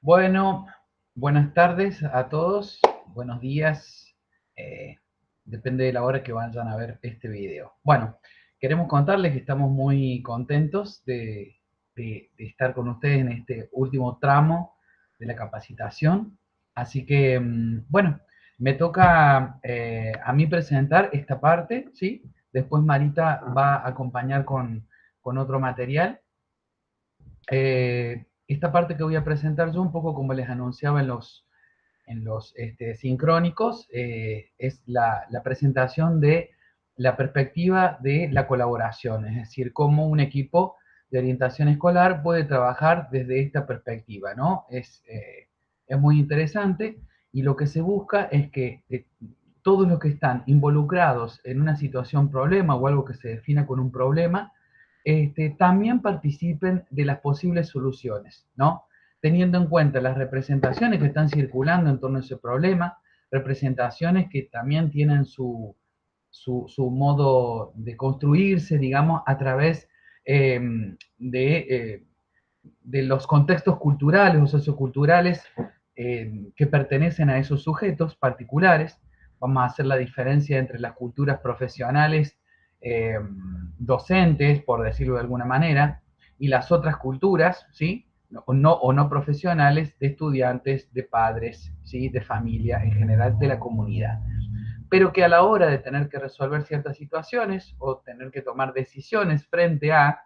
Bueno, buenas tardes a todos, buenos días, eh, depende de la hora que vayan a ver este video. Bueno, queremos contarles que estamos muy contentos de estar con ustedes en este último tramo de la capacitación. Así que, bueno, me toca a mí presentar esta parte, ¿sí? Después Marita va a acompañar con otro material. Esta parte que voy a presentar yo, un poco como les anunciaba en los sincrónicos, es la presentación de la perspectiva de la colaboración, es decir, cómo un equipo de orientación escolar puede trabajar desde esta perspectiva, ¿no? Es muy interesante y lo que se busca es que todos los que están involucrados en una situación problema o algo que se defina con un problema, también participen de las posibles soluciones, ¿no? Teniendo en cuenta las representaciones que están circulando en torno a ese problema, representaciones que también tienen su modo de construirse, digamos, a través eh, de, eh, de los contextos culturales o socioculturales que pertenecen a esos sujetos particulares. Vamos a hacer la diferencia entre las culturas profesionales eh, docentes, por decirlo de alguna manera, y las otras culturas, ¿sí? O no profesionales, de estudiantes, de padres, ¿sí? De familia, en general, de la comunidad. Pero que a la hora de tener que resolver ciertas situaciones o tener que tomar decisiones frente a,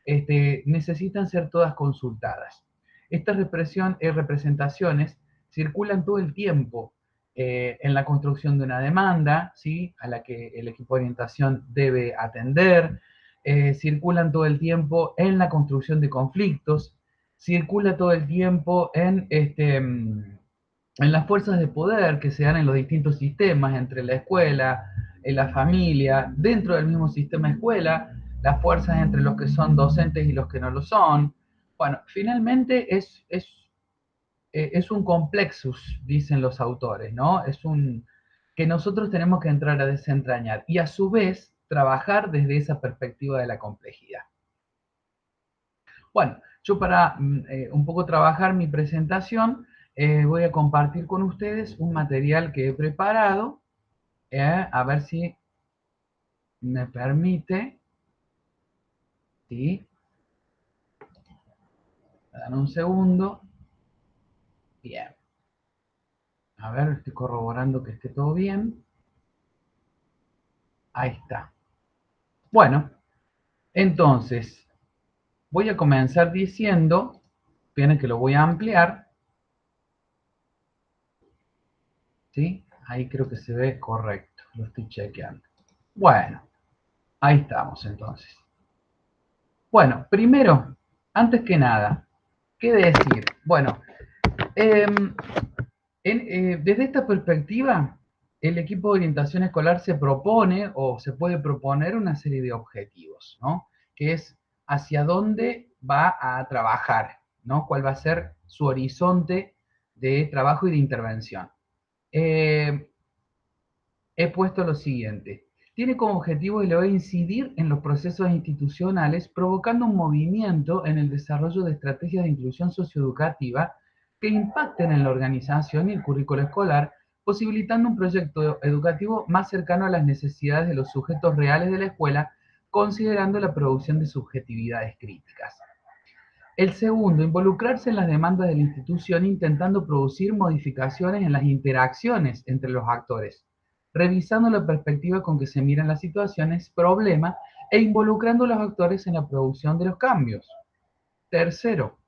necesitan ser todas consultadas. Estas representaciones circulan todo el tiempo en la construcción de una demanda, ¿sí? A la que el equipo de orientación debe atender, circulan todo el tiempo en la construcción de conflictos, circula todo el tiempo en las fuerzas de poder que se dan en los distintos sistemas, entre la escuela, en la familia, dentro del mismo sistema escuela, las fuerzas entre los que son docentes y los que no lo son. Bueno, finalmente es un complexus, dicen los autores, ¿no? Es un que nosotros tenemos que entrar a desentrañar y a su vez trabajar desde esa perspectiva de la complejidad. Bueno, yo para un poco trabajar mi presentación, voy a compartir con ustedes un material que he preparado, a ver si me permite, ¿sí? Dan un segundo. Bien. A ver, estoy corroborando que esté todo bien. Ahí está. Bueno, entonces, voy a comenzar diciendo, viene que lo voy a ampliar, ¿sí? Ahí creo que se ve correcto, lo estoy chequeando. Bueno, ahí estamos entonces. Bueno, primero, antes que nada, ¿qué decir? Bueno, eh, desde esta perspectiva, el equipo de orientación escolar se propone o se puede proponer una serie de objetivos, ¿no? Que es hacia dónde va a trabajar, ¿no? Cuál va a ser su horizonte de trabajo y de intervención. Eh, He puesto lo siguiente. Tiene como objetivo el incidir en los procesos institucionales, provocando un movimiento en el desarrollo de estrategias de inclusión socioeducativa que impacten en la organización y el currículo escolar, posibilitando un proyecto educativo más cercano a las necesidades de los sujetos reales de la escuela, considerando la producción de subjetividades críticas. El segundo, involucrarse en las demandas de la institución intentando producir modificaciones en las interacciones entre los actores, revisando la perspectiva con que se miran las situaciones, problemas e involucrando a los actores en la producción de los cambios. Tercero,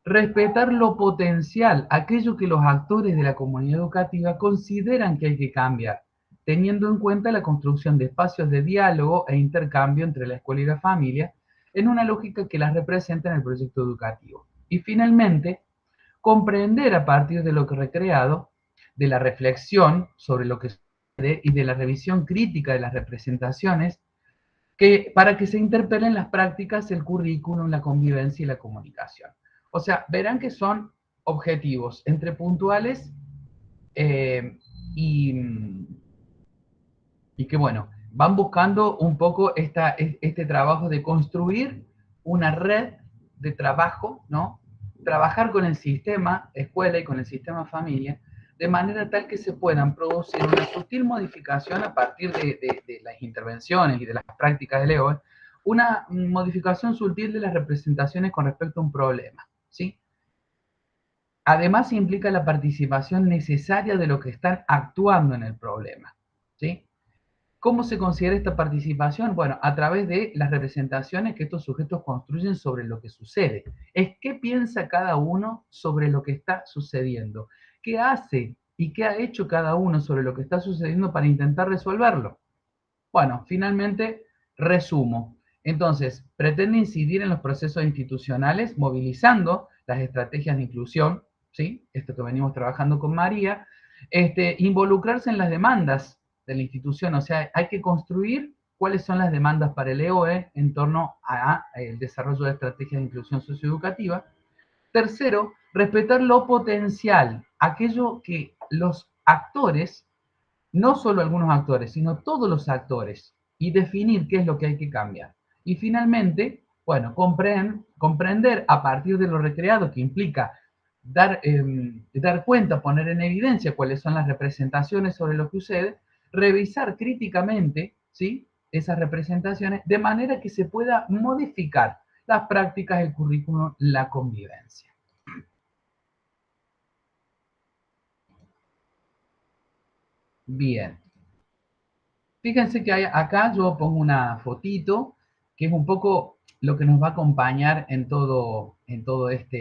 respetar lo potencial, aquello que los actores de la comunidad educativa consideran que hay que cambiar, teniendo en cuenta la construcción de espacios de diálogo e intercambio entre la escuela y la familia, en una lógica que las representa en el proyecto educativo. Y finalmente, comprender a partir de lo que recreado, de la reflexión sobre lo que sucede y de la revisión crítica de las representaciones, para que se interpelen las prácticas, el currículum, la convivencia y la comunicación. O sea, verán que son objetivos entre puntuales eh, y, y que, bueno, van buscando un poco este trabajo de construir una red de trabajo, ¿no? trabajar con el sistema escuela y con el sistema familia, de manera tal que se puedan producir una sutil modificación a partir de las intervenciones y de las prácticas de Leo, una modificación sutil de las representaciones con respecto a un problema, ¿sí? Además implica la participación necesaria de los que están actuando en el problema, ¿sí? ¿Cómo se considera esta participación? Bueno, a través de las representaciones que estos sujetos construyen sobre lo que sucede. Es qué piensa cada uno sobre lo que está sucediendo. ¿Qué hace y qué ha hecho cada uno sobre lo que está sucediendo para intentar resolverlo? Bueno, finalmente, resumo. Entonces, pretende incidir en los procesos institucionales movilizando las estrategias de inclusión, ¿sí? Esto que venimos trabajando con María, involucrarse en las demandas de la institución, o sea, hay que construir cuáles son las demandas para el EOE en torno al desarrollo de estrategias de inclusión socioeducativa. Tercero, respetar lo potencial, aquello que los actores, no solo algunos actores, sino todos los actores, y definir qué es lo que hay que cambiar. Y finalmente, bueno, comprender a partir de lo recreado, que implica dar cuenta, poner en evidencia cuáles son las representaciones sobre lo que sucede, revisar críticamente, ¿sí?, esas representaciones, de manera que se pueda modificar las prácticas, el currículum, la convivencia. Bien. Fíjense que acá yo pongo una fotito, que es un poco lo que nos va a acompañar en todo esta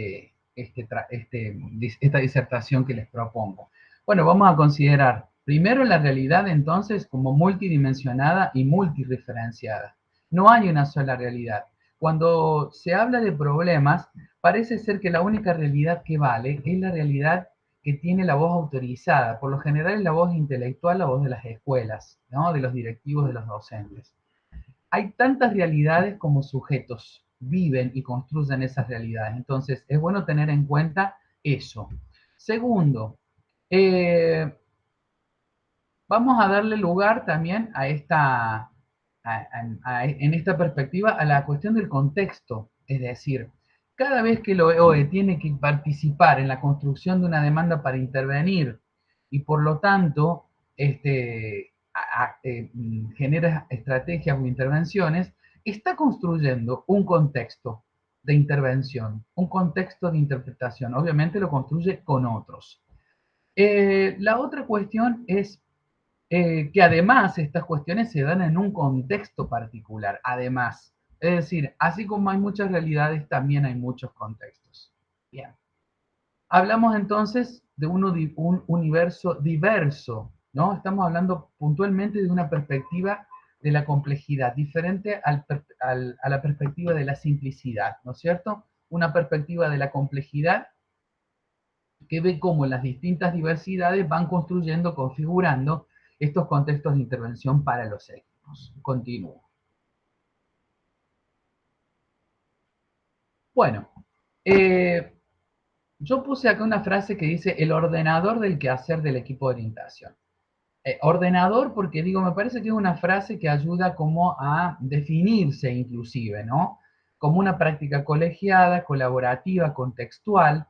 disertación que les propongo. Bueno, vamos a considerar primero la realidad entonces como multidimensionada y multireferenciada. No hay una sola realidad. Cuando se habla de problemas, parece ser que la única realidad que vale es la realidad que tiene la voz autorizada. Por lo general es la voz intelectual, la voz de las escuelas, ¿no?, de los directivos, de los docentes. Hay tantas realidades como sujetos viven y construyen esas realidades. Entonces, es bueno tener en cuenta eso. Segundo, eh, vamos a darle lugar también en esta perspectiva, a la cuestión del contexto. Es decir, cada vez que el OE tiene que participar en la construcción de una demanda para intervenir y por lo tanto genera estrategias o intervenciones, está construyendo un contexto de intervención, un contexto de interpretación. Obviamente lo construye con otros. La otra cuestión es que además estas cuestiones se dan en un contexto particular, además. Es decir, así como hay muchas realidades, también hay muchos contextos. Bien. Hablamos entonces de un universo diverso, ¿no? Estamos hablando puntualmente de una perspectiva de la complejidad, diferente a la perspectiva de la simplicidad, ¿no es cierto? Una perspectiva de la complejidad que ve cómo las distintas diversidades van construyendo, configurando estos contextos de intervención para los equipos. Continúo. Bueno, yo puse acá una frase que dice el ordenador del quehacer del equipo de orientación. Ordenador porque digo, me parece que es una frase que ayuda como a definirse inclusive, ¿no? Como una práctica colegiada, colaborativa, contextual,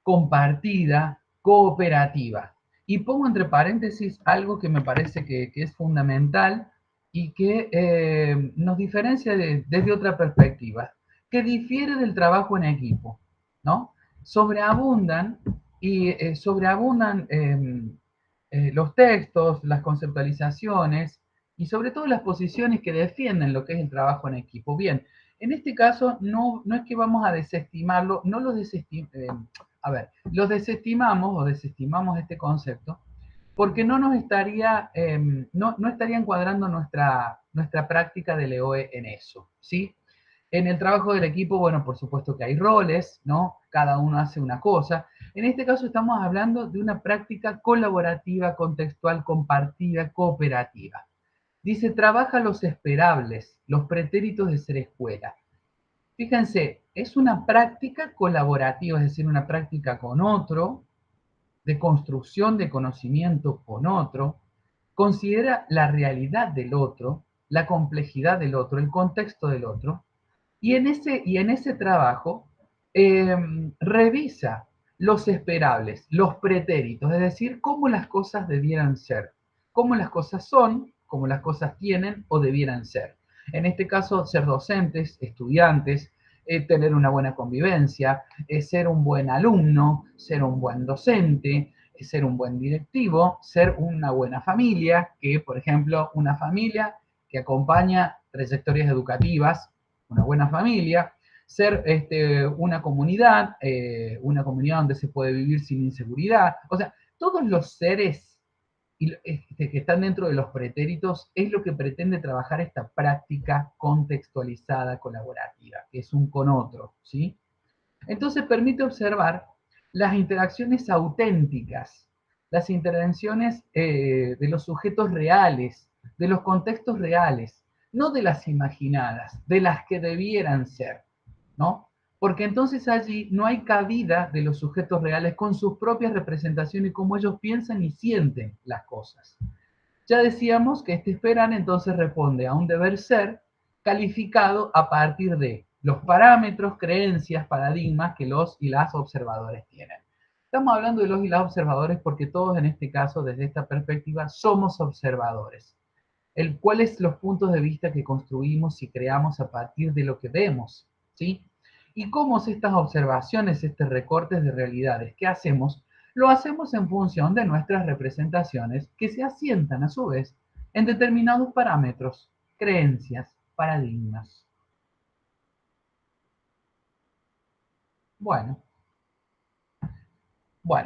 compartida, cooperativa. Y pongo entre paréntesis algo que me parece que es fundamental y que nos diferencia desde otra perspectiva, que difiere del trabajo en equipo, ¿no? Sobreabundan y sobreabundan los textos, las conceptualizaciones y sobre todo las posiciones que defienden lo que es el trabajo en equipo. Bien, en este caso no es que vamos a desestimarlo, no los los desestimamos o desestimamos este concepto porque no nos estaría, no estaría encuadrando nuestra práctica del EOE en eso, ¿sí? En el trabajo del equipo, bueno, por supuesto que hay roles, ¿no? Cada uno hace una cosa. En este caso estamos hablando de una práctica colaborativa, contextual, compartida, cooperativa. Dice, trabaja los esperables, los pretéritos de ser escuela. Fíjense, es una práctica colaborativa, es decir, una práctica con otro, de construcción de conocimiento con otro, considera la realidad del otro, la complejidad del otro, el contexto del otro, y en ese trabajo revisa los esperables, los pretéritos, es decir, cómo las cosas debieran ser, cómo las cosas son, cómo las cosas tienen o debieran ser. En este caso, ser docentes, estudiantes, tener una buena convivencia, ser un buen alumno, ser un buen docente, ser un buen directivo, ser una buena familia, que por ejemplo, una familia que acompaña trayectorias educativas, una buena familia, ser una comunidad donde se puede vivir sin inseguridad. O sea, todos los seres que están dentro de los pretéritos es lo que pretende trabajar esta práctica contextualizada colaborativa, que es un con otro, ¿sí? Entonces permite observar las interacciones auténticas, las intervenciones de los sujetos reales, de los contextos reales, no de las imaginadas, de las que debieran ser, ¿no? Porque entonces allí no hay cabida de los sujetos reales con sus propias representaciones, cómo ellos piensan y sienten las cosas. Ya decíamos que este esperar entonces responde a un deber ser calificado a partir de los parámetros, creencias, paradigmas que los y las observadores tienen. Estamos hablando de los y las observadores porque todos en este caso, desde esta perspectiva, somos observadores. ¿Cuáles los puntos de vista que construimos y creamos a partir de lo que vemos? ¿Sí? Y cómo estas observaciones, estos recortes de realidades que hacemos, lo hacemos en función de nuestras representaciones que se asientan a su vez en determinados parámetros, creencias, paradigmas. Bueno,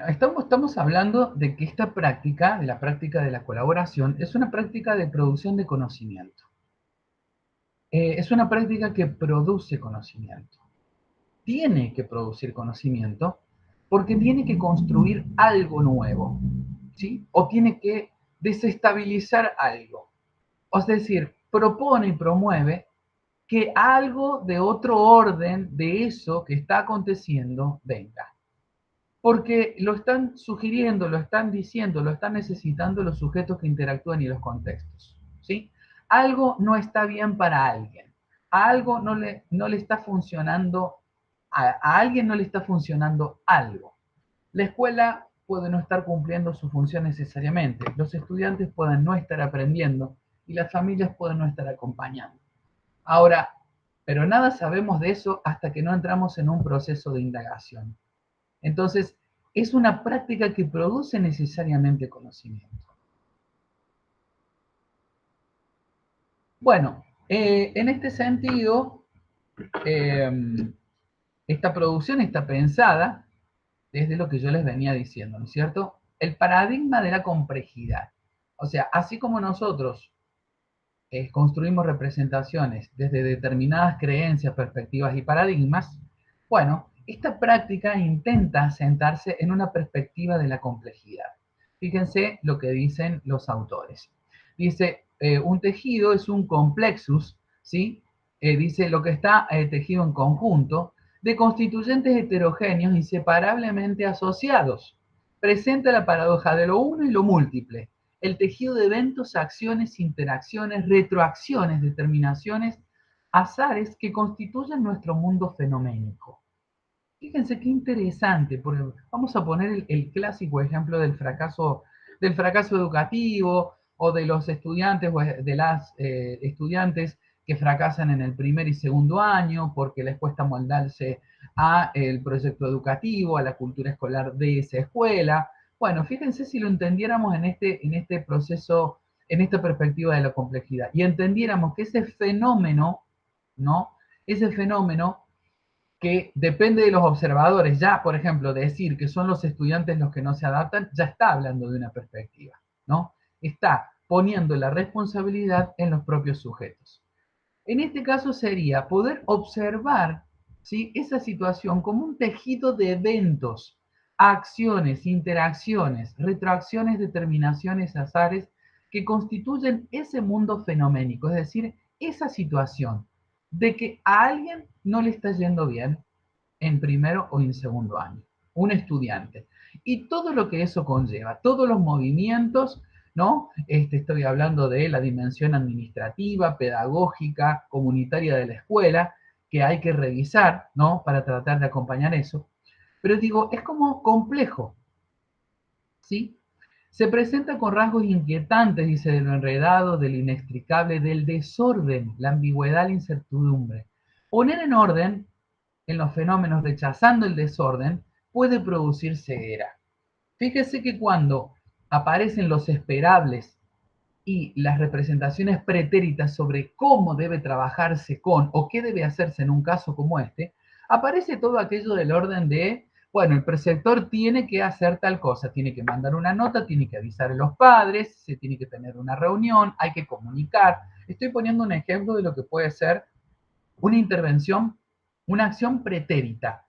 estamos hablando de que esta práctica, de la práctica de la colaboración, es una práctica de producción de conocimiento. Es una práctica que produce conocimiento. Tiene que producir conocimiento porque tiene que construir algo nuevo, ¿sí? O tiene que desestabilizar algo. Es decir, propone y promueve que algo de otro orden de eso que está aconteciendo venga. Porque lo están sugiriendo, lo están diciendo, lo están necesitando los sujetos que interactúan y los contextos, ¿sí? Algo no está bien para alguien. A algo no le está funcionando, a alguien no le está funcionando algo. La escuela puede no estar cumpliendo su función necesariamente, los estudiantes pueden no estar aprendiendo y las familias pueden no estar acompañando. Ahora, pero nada sabemos de eso hasta que no entramos en un proceso de indagación. Entonces, es una práctica que produce necesariamente conocimiento. Bueno, en este sentido, eh, esta producción está pensada desde lo que yo les venía diciendo, ¿no es cierto? El paradigma de la complejidad. O sea, así como nosotros construimos representaciones desde determinadas creencias, perspectivas y paradigmas, bueno, esta práctica intenta sentarse en una perspectiva de la complejidad. Fíjense lo que dicen los autores. Dice, un tejido es un complexus, ¿sí? Dice lo que está tejido en conjunto de constituyentes heterogéneos inseparablemente asociados. Presenta la paradoja de lo uno y lo múltiple, el tejido de eventos, acciones, interacciones, retroacciones, determinaciones, azares que constituyen nuestro mundo fenoménico. Fíjense qué interesante, porque vamos a poner el clásico ejemplo del fracaso educativo o de los estudiantes o de las estudiantes que fracasan en el primer y segundo año porque les cuesta moldarse a el proyecto educativo, a la cultura escolar de esa escuela. Bueno, fíjense si lo entendiéramos en este proceso, en esta perspectiva de la complejidad y entendiéramos que ese fenómeno, ¿no? Ese fenómeno que depende de los observadores. Ya, por ejemplo, decir que son los estudiantes los que no se adaptan, ya está hablando de una perspectiva, ¿no? Está poniendo la responsabilidad en los propios sujetos. En este caso sería poder observar, ¿sí?, esa situación como un tejido de eventos, acciones, interacciones, retroacciones, determinaciones, azares, que constituyen ese mundo fenoménico, es decir, esa situación de que a alguien no le está yendo bien en primero o en segundo año, un estudiante. Y todo lo que eso conlleva, todos los movimientos, ¿no? Estoy hablando de la dimensión administrativa, pedagógica, comunitaria de la escuela, que hay que revisar, ¿no? Para tratar de acompañar eso. Pero digo, es como complejo, ¿sí? Se presenta con rasgos inquietantes, dice, de lo enredado, del inextricable, del desorden, la ambigüedad, la incertidumbre. Poner en orden en los fenómenos, rechazando el desorden, puede producir ceguera. Fíjese que cuando aparecen los esperables y las representaciones pretéritas sobre cómo debe trabajarse con o qué debe hacerse en un caso como este, aparece todo aquello del orden de, bueno, el preceptor tiene que hacer tal cosa, tiene que mandar una nota, tiene que avisar a los padres, se tiene que tener una reunión, hay que comunicar. Estoy poniendo un ejemplo de lo que puede ser una intervención, una acción pretérita,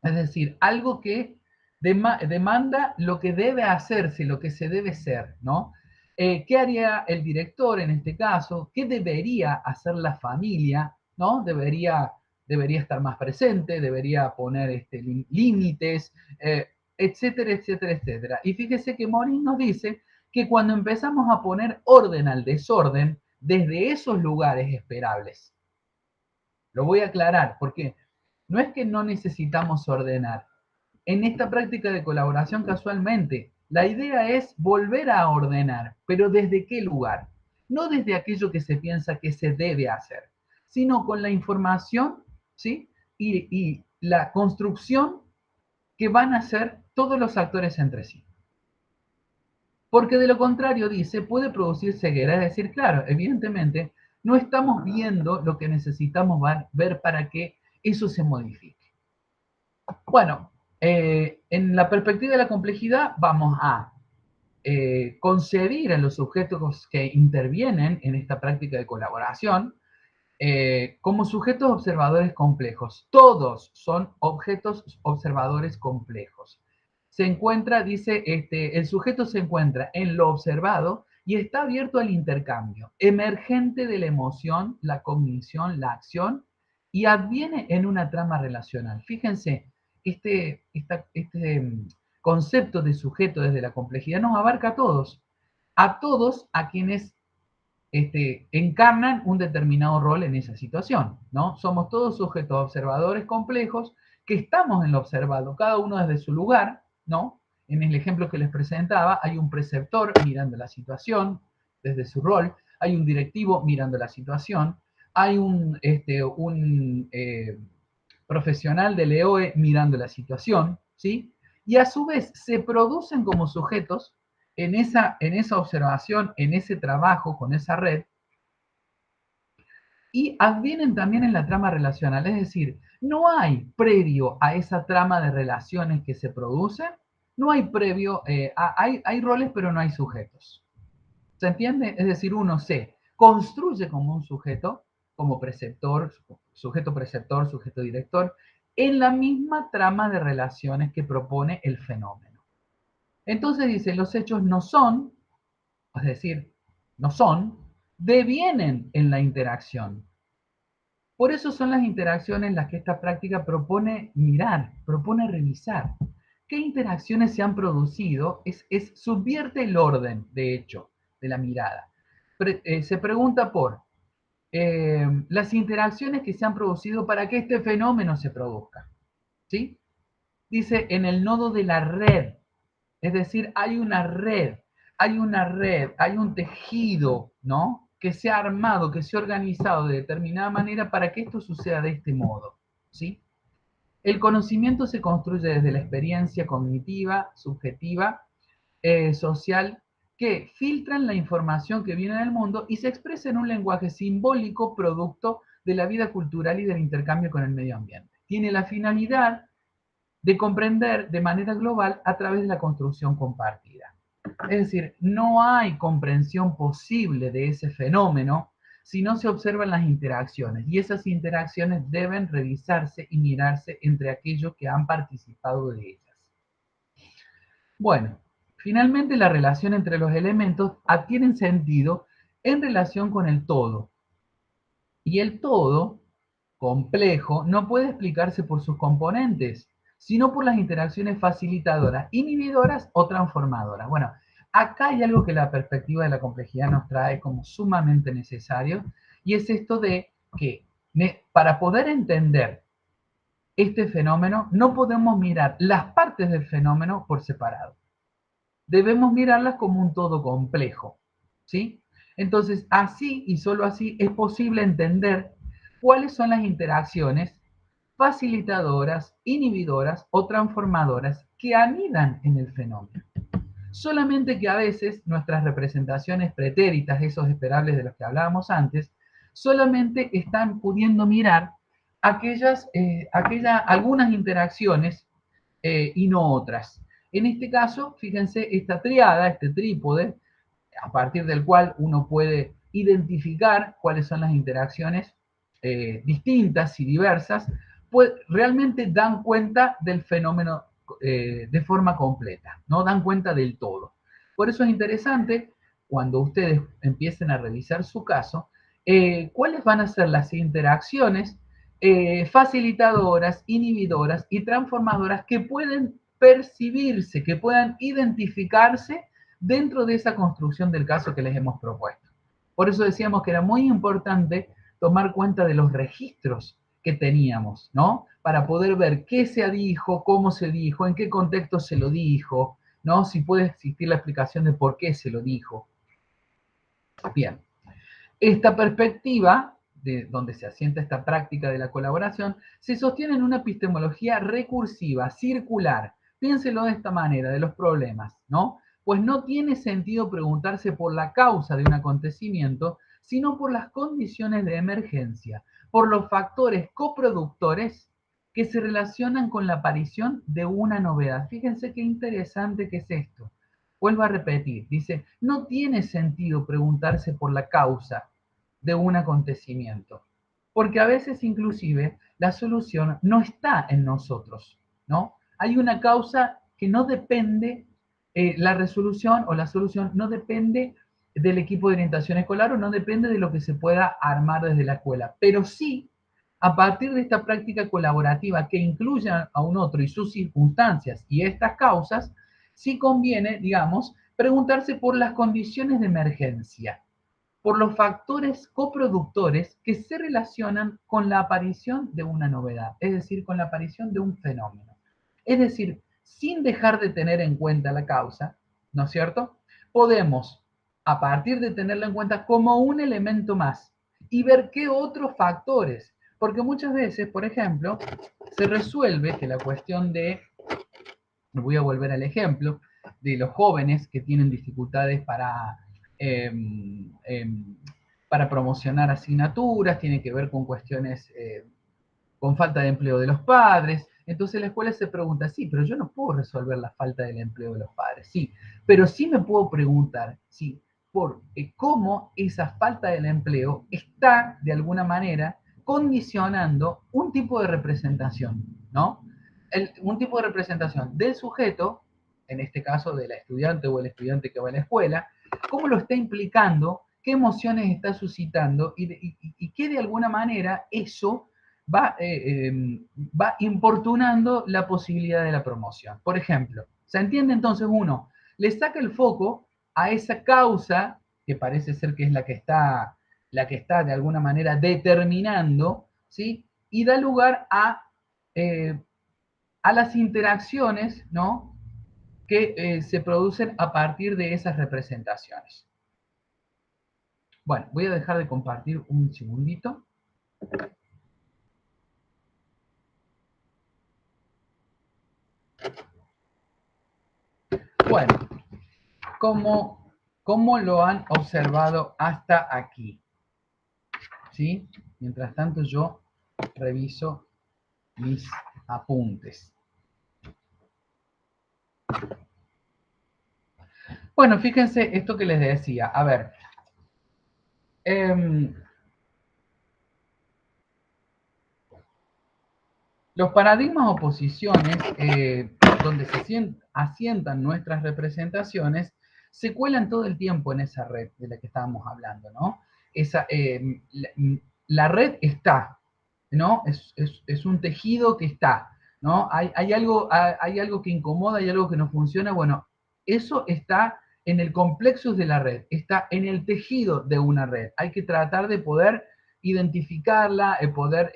es decir, algo que demanda lo que debe hacerse, lo que se debe ser, ¿no? ¿Qué haría el director en este caso? ¿Qué debería hacer la familia? ¿No? Debería estar más presente, debería poner límites, etcétera, etcétera, etcétera. Y fíjese que Morin nos dice que cuando empezamos a poner orden al desorden, desde esos lugares esperables, lo voy a aclarar, porque no es que no necesitamos ordenar. En esta práctica de colaboración, casualmente, la idea es volver a ordenar, pero ¿desde qué lugar? No desde aquello que se piensa que se debe hacer, sino con la información, ¿sí? Y la construcción que van a hacer todos los actores entre sí. Porque de lo contrario, dice, puede producir ceguera. Es decir, claro, evidentemente, no estamos viendo lo que necesitamos ver para que eso se modifique. Bueno, en la perspectiva de la complejidad vamos a concebir a los sujetos que intervienen en esta práctica de colaboración como sujetos observadores complejos. Todos son objetos observadores complejos. Se encuentra, dice, el sujeto se encuentra en lo observado y está abierto al intercambio, emergente de la emoción, la cognición, la acción, y adviene en una trama relacional. Fíjense, este concepto de sujeto desde la complejidad nos abarca a todos a quienes encarnan un determinado rol en esa situación, ¿no? Somos todos sujetos observadores complejos que estamos en lo observado, cada uno desde su lugar, ¿no? En el ejemplo que les presentaba, hay un preceptor mirando la situación desde su rol, hay un directivo mirando la situación, hay un profesional del EOE mirando la situación, ¿sí? Y a su vez se producen como sujetos en esa observación, en ese trabajo con esa red, y advienen también en la trama relacional. Es decir, no hay previo a esa trama de relaciones que se producen, no hay previo, hay roles pero no hay sujetos. ¿Se entiende? Es decir, uno se construye como un sujeto, como preceptor, sujeto preceptor, sujeto director, en la misma trama de relaciones que propone el fenómeno. Entonces dice, los hechos no son, es decir, no son, devienen en la interacción. Por eso son las interacciones las que esta práctica propone mirar, propone revisar. ¿Qué interacciones se han producido? Subvierte el orden, de hecho, de la mirada. Se pregunta por las interacciones que se han producido para que este fenómeno se produzca. ¿Sí? Dice en el nodo de la red. Es decir, hay un tejido, ¿no? Que se ha armado, que se ha organizado de determinada manera para que esto suceda de este modo, ¿sí? El conocimiento se construye desde la experiencia cognitiva, subjetiva, social, que filtran la información que viene del mundo y se expresa en un lenguaje simbólico producto de la vida cultural y del intercambio con el medio ambiente. Tiene la finalidad de comprender de manera global a través de la construcción compartida. Es decir, no hay comprensión posible de ese fenómeno si no se observan las interacciones, y esas interacciones deben revisarse y mirarse entre aquellos que han participado de ellas. Bueno, finalmente la relación entre los elementos adquiere sentido en relación con el todo, y el todo complejo no puede explicarse por sus componentes, sino por las interacciones facilitadoras, inhibidoras o transformadoras. Bueno, acá hay algo que la perspectiva de la complejidad nos trae como sumamente necesario, y es esto de que Para poder entender este fenómeno, no podemos mirar las partes del fenómeno por separado. Debemos mirarlas como un todo complejo, ¿sí? Entonces, así y solo así es posible entender cuáles son las interacciones facilitadoras, inhibidoras o transformadoras que anidan en el fenómeno. Solamente que a veces nuestras representaciones pretéritas, esos esperables de los que hablábamos antes, solamente están pudiendo mirar algunas interacciones y no otras. En este caso, fíjense, esta triada, este trípode, a partir del cual uno puede identificar cuáles son las interacciones distintas y diversas, pues realmente dan cuenta del fenómeno de forma completa, no dan cuenta del todo. Por eso es interesante, cuando ustedes empiecen a revisar su caso, cuáles van a ser las interacciones facilitadoras, inhibidoras y transformadoras que pueden percibirse, que puedan identificarse dentro de esa construcción del caso que les hemos propuesto. Por eso decíamos que era muy importante tomar cuenta de los registros que teníamos, ¿no? Para poder ver qué se dijo, cómo se dijo, en qué contexto se lo dijo, ¿no? Si puede existir la explicación de por qué se lo dijo. Bien, esta perspectiva, de donde se asienta esta práctica de la colaboración, se sostiene en una epistemología recursiva, circular. Piénselo de esta manera, de los problemas, ¿no? Pues no tiene sentido preguntarse por la causa de un acontecimiento, sino por las condiciones de emergencia, por los factores coproductores que se relacionan con la aparición de una novedad. Fíjense qué interesante que es esto. Vuelvo a repetir, dice, no tiene sentido preguntarse por la causa de un acontecimiento, porque a veces inclusive la solución no está en nosotros, ¿no? Hay una causa que no depende, la resolución o la solución no depende del equipo de orientación escolar o no depende de lo que se pueda armar desde la escuela, pero sí a partir de esta práctica colaborativa que incluya a un otro y sus circunstancias y estas causas, sí conviene, digamos, preguntarse por las condiciones de emergencia, por los factores coproductores que se relacionan con la aparición de una novedad, es decir, con la aparición de un fenómeno. Es decir, sin dejar de tener en cuenta la causa, ¿no es cierto? Podemos, a partir de tenerla en cuenta como un elemento más y ver qué otros factores, porque muchas veces, por ejemplo, se resuelve que la cuestión de, voy a volver al ejemplo, de los jóvenes que tienen dificultades eh, eh, para promocionar asignaturas, tiene que ver con cuestiones, con falta de empleo de los padres. Entonces la escuela se pregunta, sí, pero yo no puedo resolver la falta del empleo de los padres, sí, pero sí me puedo preguntar, sí, por cómo esa falta del empleo está, de alguna manera, condicionando un tipo de representación, ¿no? Un tipo de representación del sujeto, en este caso de la estudiante o el estudiante que va a la escuela, cómo lo está implicando, qué emociones está suscitando y que de alguna manera eso va importunando la posibilidad de la promoción. Por ejemplo, ¿se entiende entonces uno? Le saca el foco a esa causa, que parece ser que es la que está de alguna manera determinando, ¿sí? Y da lugar a las interacciones, ¿no? Que se producen a partir de esas representaciones. Bueno, voy a dejar de compartir un segundito. Bueno, ¿cómo lo han observado hasta aquí? ¿Sí? Mientras tanto yo reviso mis apuntes. Bueno, fíjense esto que les decía. A ver, los paradigmas o posiciones donde se asientan nuestras representaciones se cuelan todo el tiempo en esa red de la que estábamos hablando, ¿no? La red está, ¿no? Es un tejido que está, ¿no? Hay algo que incomoda, hay algo que no funciona, bueno, eso está en el complexus de la red, está en el tejido de una red. Hay que tratar de poder identificarla, poder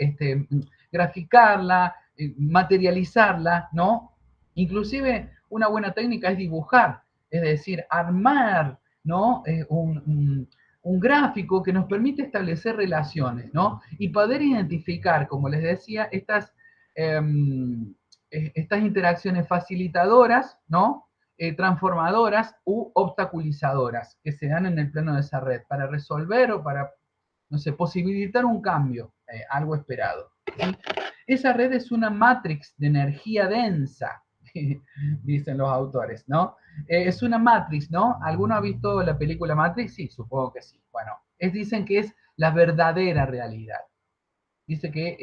graficarla, materializarla, ¿no? Inclusive una buena técnica es dibujar, es decir, armar, ¿no? Un gráfico que nos permite establecer relaciones, ¿no? Y poder identificar, como les decía, estas interacciones facilitadoras, ¿no? Transformadoras u obstaculizadoras que se dan en el plano de esa red para resolver o para, no sé, posibilitar un cambio, algo esperado. ¿Sí? Esa red es una matrix de energía densa, dicen los autores, ¿no? Es una matrix, ¿no? ¿Alguno ha visto la película Matrix? Sí, supongo que sí. Bueno, dicen que es la verdadera realidad. Dice que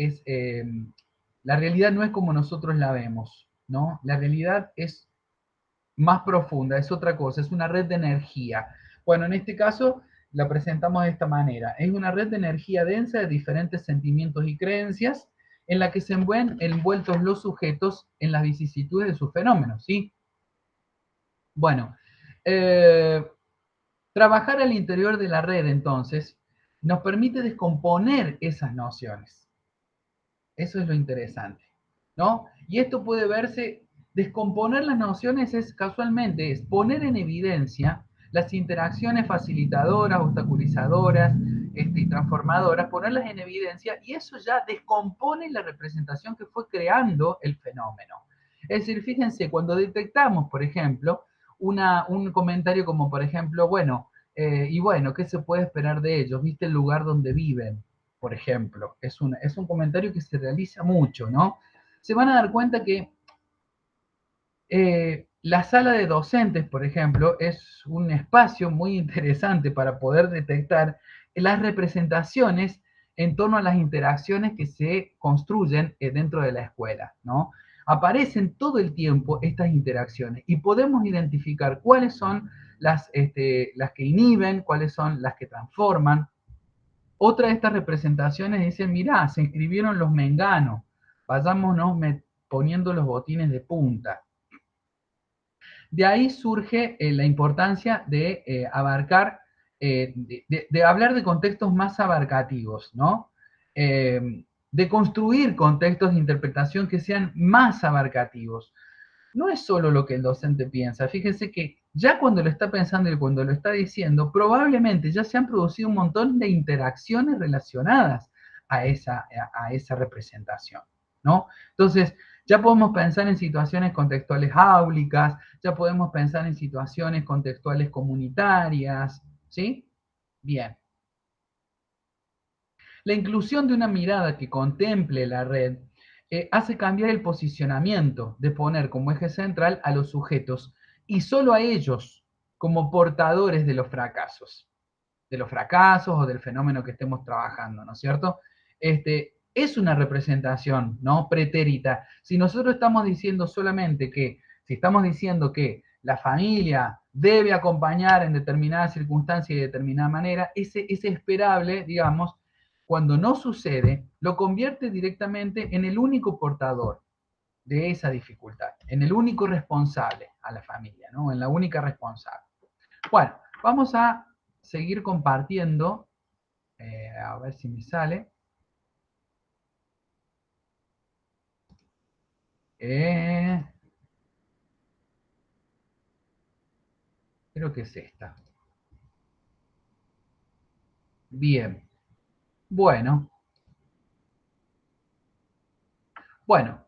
la realidad no es como nosotros la vemos, ¿no? La realidad es más profunda, es otra cosa, es una red de energía. Bueno, en este caso la presentamos de esta manera. Es una red de energía densa de diferentes sentimientos y creencias en la que se envueltos los sujetos en las vicisitudes de sus fenómenos, ¿sí? Bueno, eh, trabajar al interior de la red, entonces, nos permite descomponer esas nociones. Eso es lo interesante, ¿no? Y esto puede verse, descomponer las nociones es casualmente, es poner en evidencia las interacciones facilitadoras, obstaculizadoras y transformadoras, ponerlas en evidencia y eso ya descompone la representación que fue creando el fenómeno. Es decir, fíjense, cuando detectamos, por ejemplo, un comentario como, por ejemplo, bueno, y bueno, ¿qué se puede esperar de ellos? ¿Viste el lugar donde viven? Por ejemplo, es un comentario que se realiza mucho, ¿no? Se van a dar cuenta que la sala de docentes, por ejemplo, es un espacio muy interesante para poder detectar las representaciones en torno a las interacciones que se construyen dentro de la escuela, ¿no? Aparecen todo el tiempo estas interacciones y podemos identificar cuáles son las que inhiben, cuáles son las que transforman. Otra de estas representaciones dice, mirá, se inscribieron los menganos, vayámonos poniendo los botines de punta. De ahí surge la importancia de abarcar, de hablar de contextos más abarcativos, ¿no? De construir contextos de interpretación que sean más abarcativos. No es solo lo que el docente piensa, fíjense que ya cuando lo está pensando y cuando lo está diciendo, probablemente ya se han producido un montón de interacciones relacionadas a esa representación, ¿no? Entonces, ya podemos pensar en situaciones contextuales áulicas, ya podemos pensar en situaciones contextuales comunitarias, ¿sí? Bien. La inclusión de una mirada que contemple la red hace cambiar el posicionamiento de poner como eje central a los sujetos y solo a ellos como portadores de los fracasos o del fenómeno que estemos trabajando, ¿no es cierto? Es una representación, ¿no? Pretérita. Si nosotros estamos diciendo solamente que, si estamos diciendo que la familia debe acompañar en determinadas circunstancias y de determinada manera, ese esperable, digamos, cuando no sucede, lo convierte directamente en el único portador de esa dificultad, en el único responsable a la familia, ¿no? En la única responsable. Bueno, vamos a seguir compartiendo, a ver si me sale. Creo que es esta. Bien. Bueno, bueno,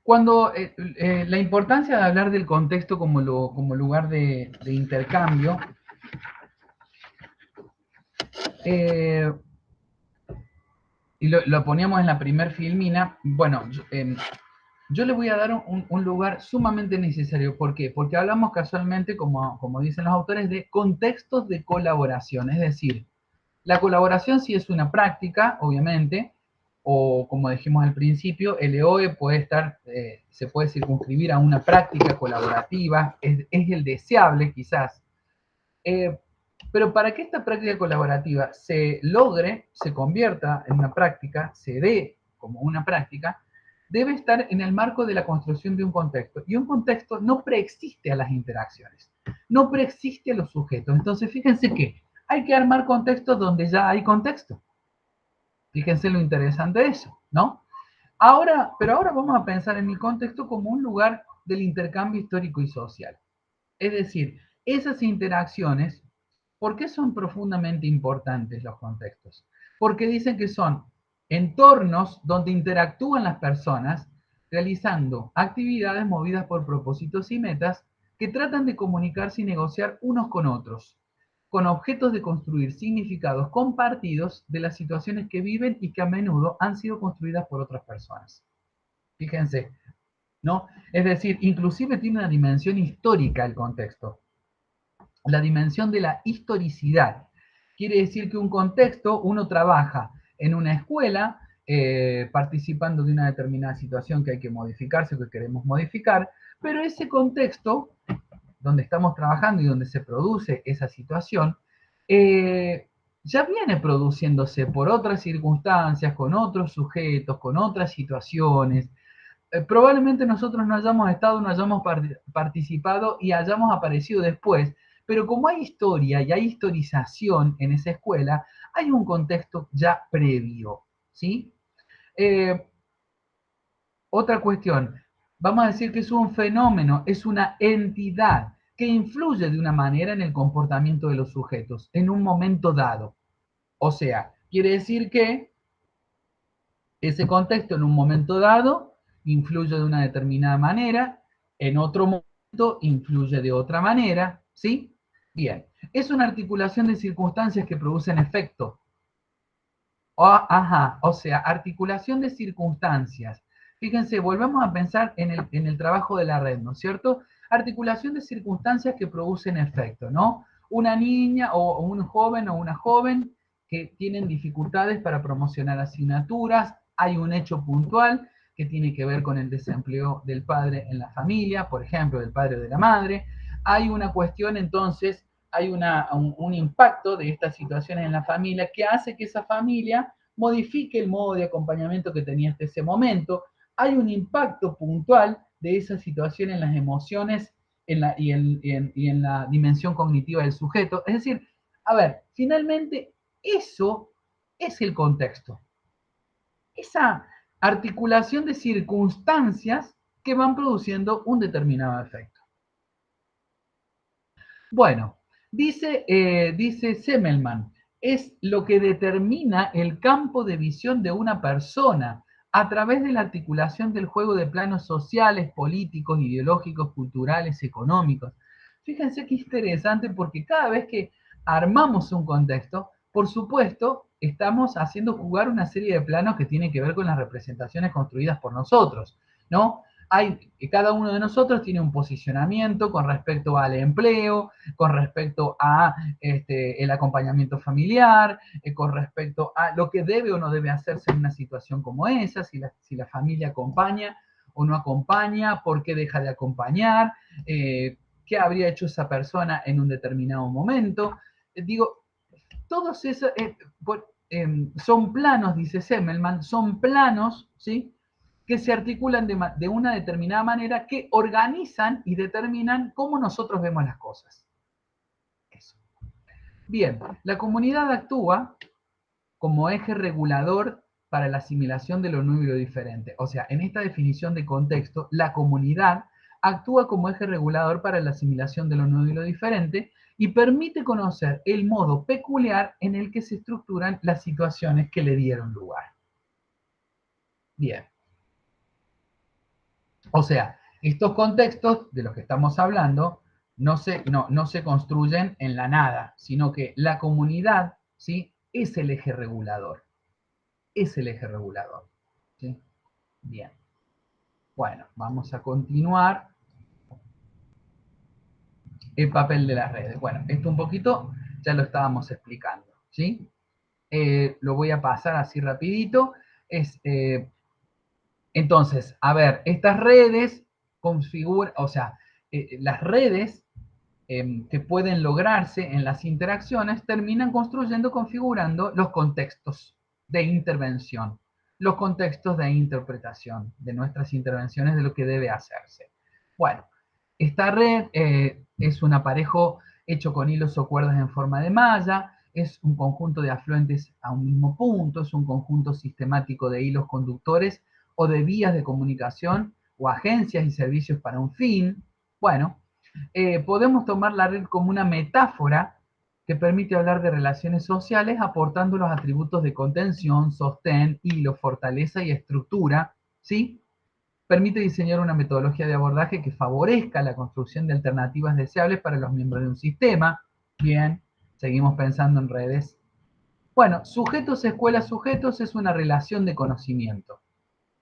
cuando la importancia de hablar del contexto como lugar de intercambio, eh, y lo poníamos en la primer filmina, bueno, yo le voy a dar un lugar sumamente necesario. ¿Por qué? Porque hablamos casualmente, como dicen los autores, de contextos de colaboración, es decir, la colaboración sí es una práctica, obviamente, o como dijimos al principio, el EOE puede estar, se puede circunscribir a una práctica colaborativa, es el deseable quizás. Eh, pero para que esta práctica colaborativa se logre, se convierta en una práctica, se dé como una práctica, debe estar en el marco de la construcción de un contexto. Y un contexto no preexiste a las interacciones, no preexiste a los sujetos. Entonces, fíjense que hay que armar contextos donde ya hay contexto. Fíjense lo interesante de eso, ¿no? Pero ahora vamos a pensar en el contexto como un lugar del intercambio histórico y social. Es decir, esas interacciones, ¿por qué son profundamente importantes los contextos? Porque dicen que son entornos donde interactúan las personas realizando actividades movidas por propósitos y metas que tratan de comunicarse y negociar unos con otros, con objetos de construir significados compartidos de las situaciones que viven y que a menudo han sido construidas por otras personas. Fíjense, ¿no? Es decir, inclusive tiene una dimensión histórica el contexto, la dimensión de la historicidad. Quiere decir que un contexto, uno trabaja en una escuela, participando de una determinada situación que hay que modificarse o que queremos modificar, pero ese contexto donde estamos trabajando y donde se produce esa situación, ya viene produciéndose por otras circunstancias, con otros sujetos, con otras situaciones. Probablemente nosotros no hayamos estado, no hayamos participado y hayamos aparecido después, pero como hay historia y hay historización en esa escuela, hay un contexto ya previo, ¿sí? Eh, Otra cuestión, vamos a decir que es un fenómeno, es una entidad que influye de una manera en el comportamiento de los sujetos en un momento dado. O sea, quiere decir que ese contexto en un momento dado influye de una determinada manera, en otro momento influye de otra manera, ¿sí? Bien, es una articulación de circunstancias que producen efecto. O sea, articulación de circunstancias. Fíjense, volvemos a pensar en el trabajo de la red, ¿no es cierto? Articulación de circunstancias que producen efecto, ¿no? Una niña o un joven o una joven que tienen dificultades para promocionar asignaturas, hay un hecho puntual que tiene que ver con el desempleo del padre en la familia, por ejemplo, del padre o de la madre, hay una cuestión entonces, hay un impacto de estas situaciones en la familia que hace que esa familia modifique el modo de acompañamiento que tenía hasta ese momento. Hay un impacto puntual de esa situación en las emociones y en la dimensión cognitiva del sujeto. Es decir, a ver, finalmente eso es el contexto. Esa articulación de circunstancias que van produciendo un determinado efecto. Bueno, dice Semmelman, es lo que determina el campo de visión de una persona a través de la articulación del juego de planos sociales, políticos, ideológicos, culturales, económicos. Fíjense qué interesante porque cada vez que armamos un contexto, por supuesto, estamos haciendo jugar una serie de planos que tienen que ver con las representaciones construidas por nosotros, ¿no? Cada uno de nosotros tiene un posicionamiento con respecto al empleo, con respecto a el acompañamiento familiar, con respecto a lo que debe o no debe hacerse en una situación como esa, si la familia acompaña o no acompaña, por qué deja de acompañar, qué habría hecho esa persona en un determinado momento. Digo, todos esos son planos, dice Semmelman, son planos, ¿sí? Que se articulan de una determinada manera, que organizan y determinan cómo nosotros vemos las cosas. Eso. Bien, la comunidad actúa como eje regulador para la asimilación de lo nuevo y lo diferente. O sea, en esta definición de contexto, la comunidad actúa como eje regulador para la asimilación de lo nuevo y lo diferente y permite conocer el modo peculiar en el que se estructuran las situaciones que le dieron lugar. Bien. O sea, estos contextos de los que estamos hablando no se construyen en la nada, sino que la comunidad, ¿sí? Es el eje regulador. Es el eje regulador. ¿Sí? Bien. Bueno, vamos a continuar. El papel de las redes. Bueno, esto un poquito ya lo estábamos explicando. ¿Sí? Lo voy a pasar así rapidito. Entonces, a ver, estas redes configuran, o sea, las redes que pueden lograrse en las interacciones terminan construyendo, configurando los contextos de intervención, los contextos de interpretación de nuestras intervenciones, de lo que debe hacerse. Bueno, esta red es un aparejo hecho con hilos o cuerdas en forma de malla, es un conjunto de afluentes a un mismo punto, es un conjunto sistemático de hilos conductores o de vías de comunicación o agencias y servicios para un fin. Bueno, podemos tomar la red como una metáfora que permite hablar de relaciones sociales aportando los atributos de contención, sostén, hilo, fortaleza y estructura, ¿sí? Permite diseñar una metodología de abordaje que favorezca la construcción de alternativas deseables para los miembros de un sistema. Bien, seguimos pensando en redes. Bueno, sujetos, escuelas, sujetos es una relación de conocimiento.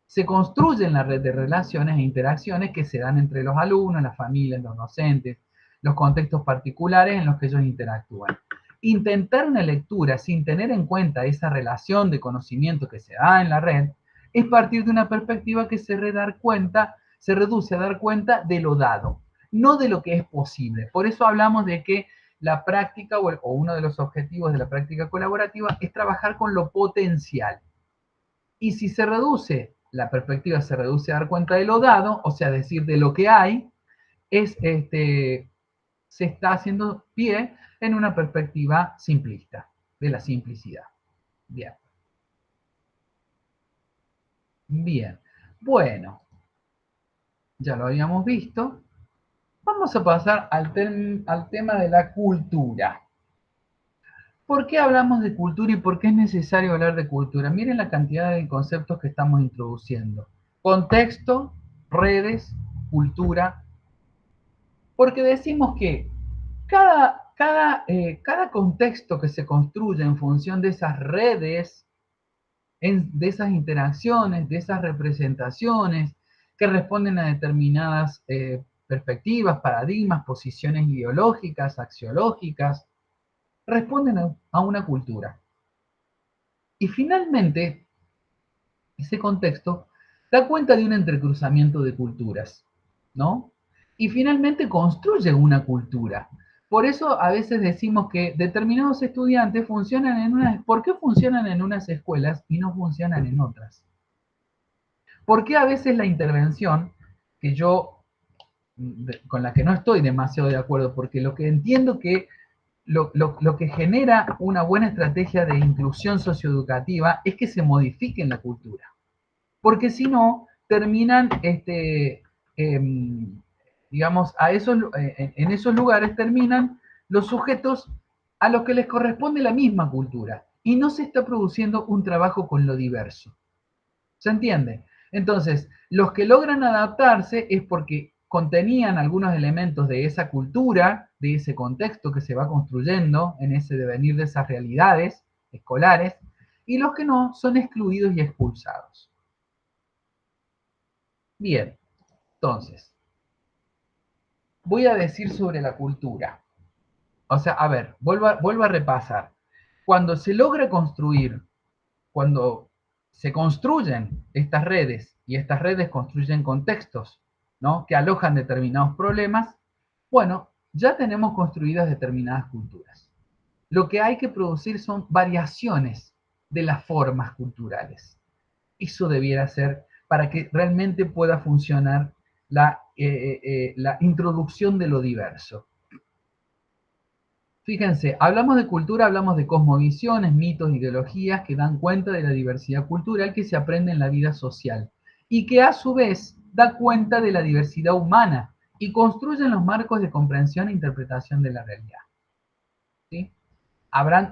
Se construye en la red de relaciones e interacciones que se dan entre los alumnos, las familias, los docentes, los contextos particulares en los que ellos interactúan. Intentar una lectura sin tener en cuenta esa relación de conocimiento que se da en la red es partir de una perspectiva que se reduce a dar cuenta de lo dado, no de lo que es posible. Por eso hablamos de que la práctica o uno de los objetivos de la práctica colaborativa es trabajar con lo potencial. Y si se reduce, la perspectiva se reduce a dar cuenta de lo dado, o sea, decir de lo que hay, se está haciendo pie en una perspectiva simplista, de la simplicidad. Bien. Bien. Bueno, ya lo habíamos visto. Vamos a pasar al tema de la cultura. ¿Por qué hablamos de cultura y por qué es necesario hablar de cultura? Miren la cantidad de conceptos que estamos introduciendo. Contexto, redes, cultura. Porque decimos que cada contexto que se construye en función de esas redes, de esas interacciones, de esas representaciones que responden a determinadas perspectivas, paradigmas, posiciones ideológicas, axiológicas, responden a una cultura. Y finalmente, ese contexto da cuenta de un entrecruzamiento de culturas, ¿no? Y finalmente construye una cultura. Por eso a veces decimos que determinados estudiantes funcionan en unas... ¿Por qué funcionan en unas escuelas y no funcionan en otras? ¿Por qué a veces la intervención, que yo, con la que no estoy demasiado de acuerdo, porque lo que entiendo que lo que genera una buena estrategia de inclusión socioeducativa es que se modifique en la cultura? Porque si no, terminan, digamos, en esos lugares terminan los sujetos a los que les corresponde la misma cultura y no se está produciendo un trabajo con lo diverso. ¿Se entiende? Entonces, los que logran adaptarse es porque contenían algunos elementos de esa cultura, de ese contexto que se va construyendo en ese devenir de esas realidades escolares, y los que no son excluidos y expulsados. Bien, entonces, voy a decir sobre la cultura. O sea, a ver, vuelvo a repasar. Cuando se logra construir, cuando se construyen estas redes, y estas redes construyen contextos, ¿no?, que alojan determinados problemas, bueno, ya tenemos construidas determinadas culturas. Lo que hay que producir son variaciones de las formas culturales. Eso debiera ser para que realmente pueda funcionar la introducción de lo diverso. Fíjense, hablamos de cultura, hablamos de cosmovisiones, mitos, ideologías que dan cuenta de la diversidad cultural que se aprende en la vida social y que a su vez da cuenta de la diversidad humana y construyen los marcos de comprensión e interpretación de la realidad. ¿Sí?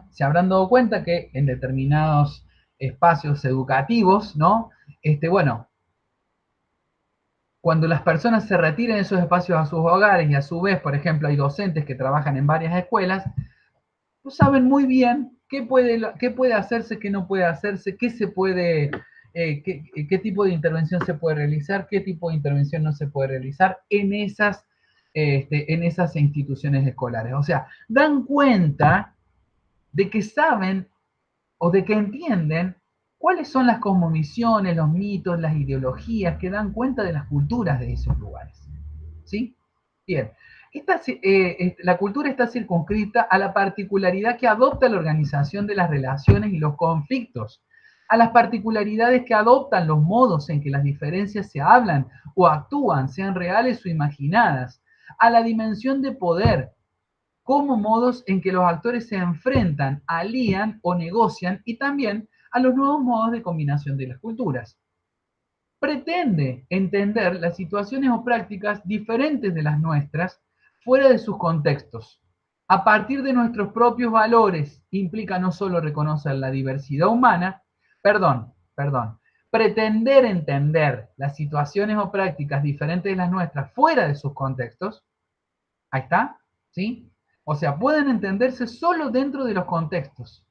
Se habrán dado cuenta que en determinados espacios educativos, ¿no? Bueno, cuando las personas se retiren de esos espacios a sus hogares y a su vez, por ejemplo, hay docentes que trabajan en varias escuelas, pues saben muy bien qué puede hacerse, qué no puede hacerse, qué tipo de intervención se puede realizar, qué tipo de intervención no se puede realizar en esas instituciones escolares. O sea, dan cuenta de que saben o de que entienden cuáles son las cosmovisiones, los mitos, las ideologías que dan cuenta de las culturas de esos lugares. ¿Sí? Bien. La cultura está circunscrita a la particularidad que adopta la organización de las relaciones y los conflictos, a las particularidades que adoptan los modos en que las diferencias se hablan o actúan, sean reales o imaginadas, a la dimensión de poder como modos en que los actores se enfrentan, alían o negocian, y también a los nuevos modos de combinación de las culturas. Pretende entender las situaciones o prácticas diferentes de las nuestras fuera de sus contextos. A partir de nuestros propios valores, implica no solo reconocer la diversidad humana, pretender entender las situaciones o prácticas diferentes de las nuestras fuera de sus contextos. Ahí está, ¿sí? O sea, pueden entenderse solo dentro de los contextos.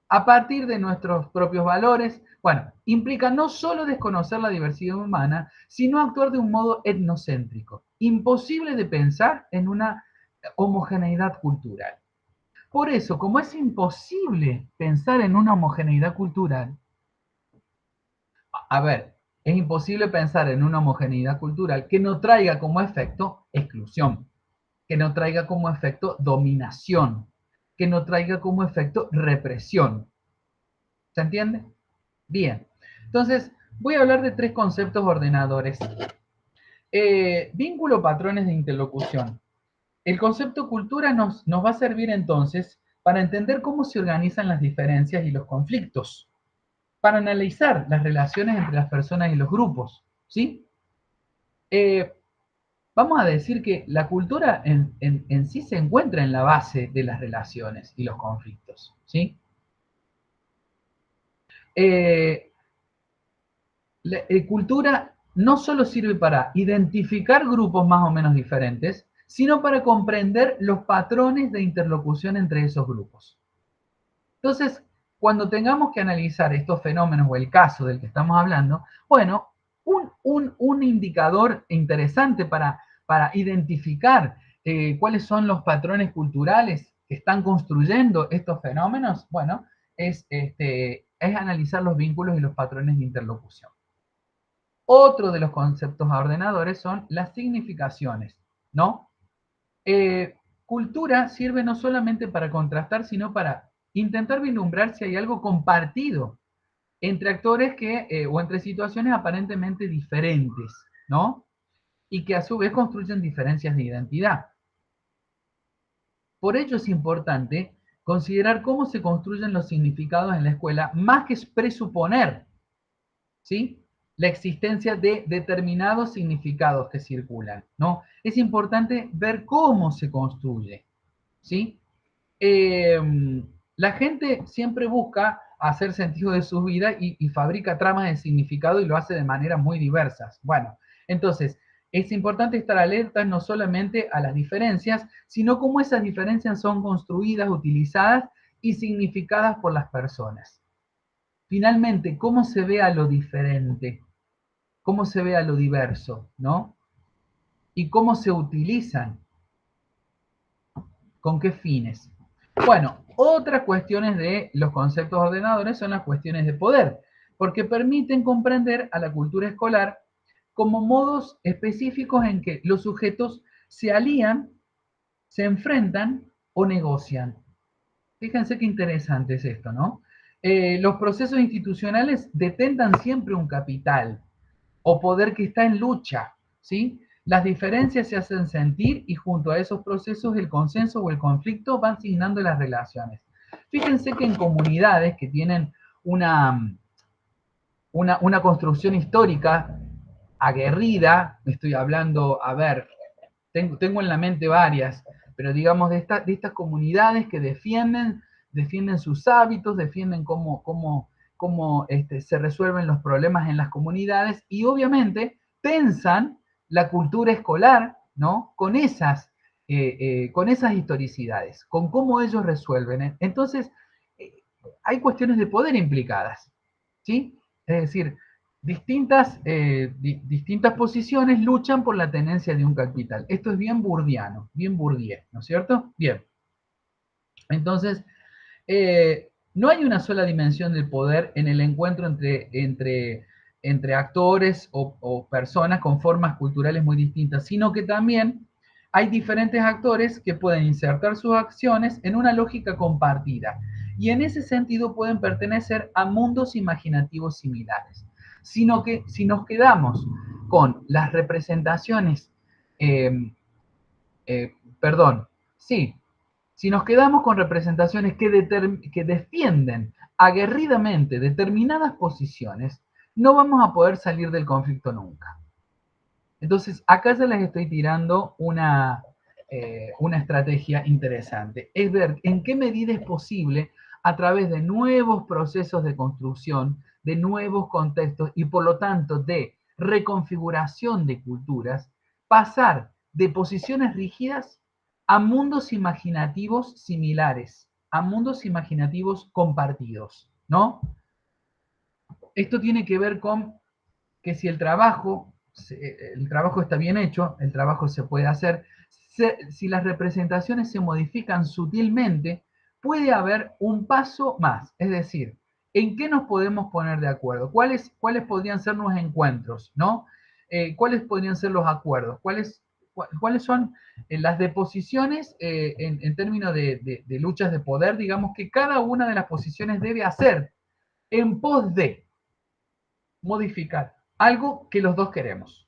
A partir de nuestros propios valores, bueno, implica no solo desconocer la diversidad humana, sino actuar de un modo etnocéntrico, imposible de pensar en una homogeneidad cultural. Por eso, como es imposible pensar en una homogeneidad cultural, a ver, es imposible pensar en una homogeneidad cultural que no traiga como efecto exclusión, que no traiga como efecto dominación, que no traiga como efecto represión. ¿Se entiende? Bien. Entonces, voy a hablar de tres conceptos ordenadores. Vínculo, patrones de interlocución. El concepto cultura nos va a servir entonces para entender cómo se organizan las diferencias y los conflictos, para analizar las relaciones entre las personas y los grupos, ¿sí? Eh, Vamos a decir que la cultura en sí se encuentra en la base de las relaciones y los conflictos, ¿sí? Eh, la cultura no solo sirve para identificar grupos más o menos diferentes, sino para comprender los patrones de interlocución entre esos grupos. Entonces, cuando tengamos que analizar estos fenómenos o el caso del que estamos hablando, bueno, un indicador interesante para identificar cuáles son los patrones culturales que están construyendo estos fenómenos, bueno, es analizar los vínculos y los patrones de interlocución. Otro de los conceptos ordenadores son las significaciones, ¿no? Cultura sirve no solamente para contrastar, sino para intentar vislumbrar si hay algo compartido entre actores o entre situaciones aparentemente diferentes, ¿no? Y que a su vez construyen diferencias de identidad. Por ello es importante considerar cómo se construyen los significados en la escuela, más que presuponer, ¿sí?, la existencia de determinados significados que circulan, ¿no? Es importante ver cómo se construye, ¿sí? Eh, la gente siempre busca hacer sentido de su vida y fabrica tramas de significado y lo hace de maneras muy diversas. Bueno, entonces, es importante estar alertas no solamente a las diferencias, sino cómo esas diferencias son construidas, utilizadas y significadas por las personas. Finalmente, cómo se ve a lo diferente, cómo se ve a lo diverso, ¿no? Y cómo se utilizan, con qué fines. Bueno, otras cuestiones de los conceptos ordenadores son las cuestiones de poder, porque permiten comprender a la cultura escolar como modos específicos en que los sujetos se alían, se enfrentan o negocian. Fíjense qué interesante es esto, ¿no? Los procesos institucionales detentan siempre un capital o poder que está en lucha, ¿sí? Las diferencias se hacen sentir y junto a esos procesos el consenso o el conflicto van signando las relaciones. Fíjense que en comunidades que tienen una construcción histórica aguerrida, estoy hablando, a ver, tengo en la mente varias, pero digamos de estas comunidades que defienden sus hábitos, defienden cómo se resuelven los problemas en las comunidades y obviamente pensan la cultura escolar, ¿no? Con esas historicidades, con cómo ellos resuelven. Entonces, eh, hay cuestiones de poder implicadas, ¿sí? Es decir, distintas posiciones luchan por la tenencia de un capital. Esto es bien burdiano, bien Bourdieu, ¿no es cierto? Bien. Entonces, no hay una sola dimensión del poder en el encuentro entre actores o personas con formas culturales muy distintas, sino que también hay diferentes actores que pueden insertar sus acciones en una lógica compartida y en ese sentido pueden pertenecer a mundos imaginativos similares. Sino que si nos quedamos con las representaciones, perdón, Sí, si nos quedamos con representaciones que defienden aguerridamente determinadas posiciones, no vamos a poder salir del conflicto nunca. Entonces, acá ya les estoy tirando una estrategia interesante. Es ver en qué medida es posible, a través de nuevos procesos de construcción, de nuevos contextos y por lo tanto de reconfiguración de culturas, pasar de posiciones rígidas a mundos imaginativos similares, a mundos imaginativos compartidos, ¿no? Esto tiene que ver con que si el trabajo está bien hecho, el trabajo se puede hacer, si las representaciones se modifican sutilmente, puede haber un paso más, es decir, ¿en qué nos podemos poner de acuerdo? ¿Cuáles podrían ser los encuentros? ¿No? ¿Cuáles podrían ser los acuerdos? ¿Cuáles son las deposiciones en términos de luchas de poder, digamos, que cada una de las posiciones debe hacer en pos de modificar algo que los dos queremos,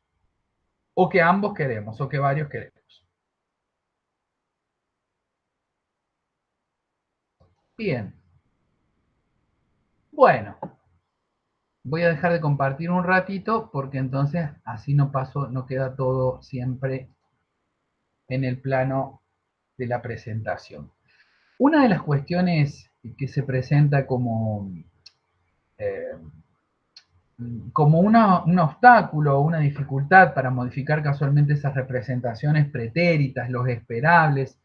o que ambos queremos, o que varios queremos? Bien, bueno, voy a dejar de compartir un ratito porque entonces así no queda todo siempre en el plano de la presentación. Una de las cuestiones que se presenta eh, como un obstáculo o una dificultad para modificar casualmente esas representaciones pretéritas, los esperables,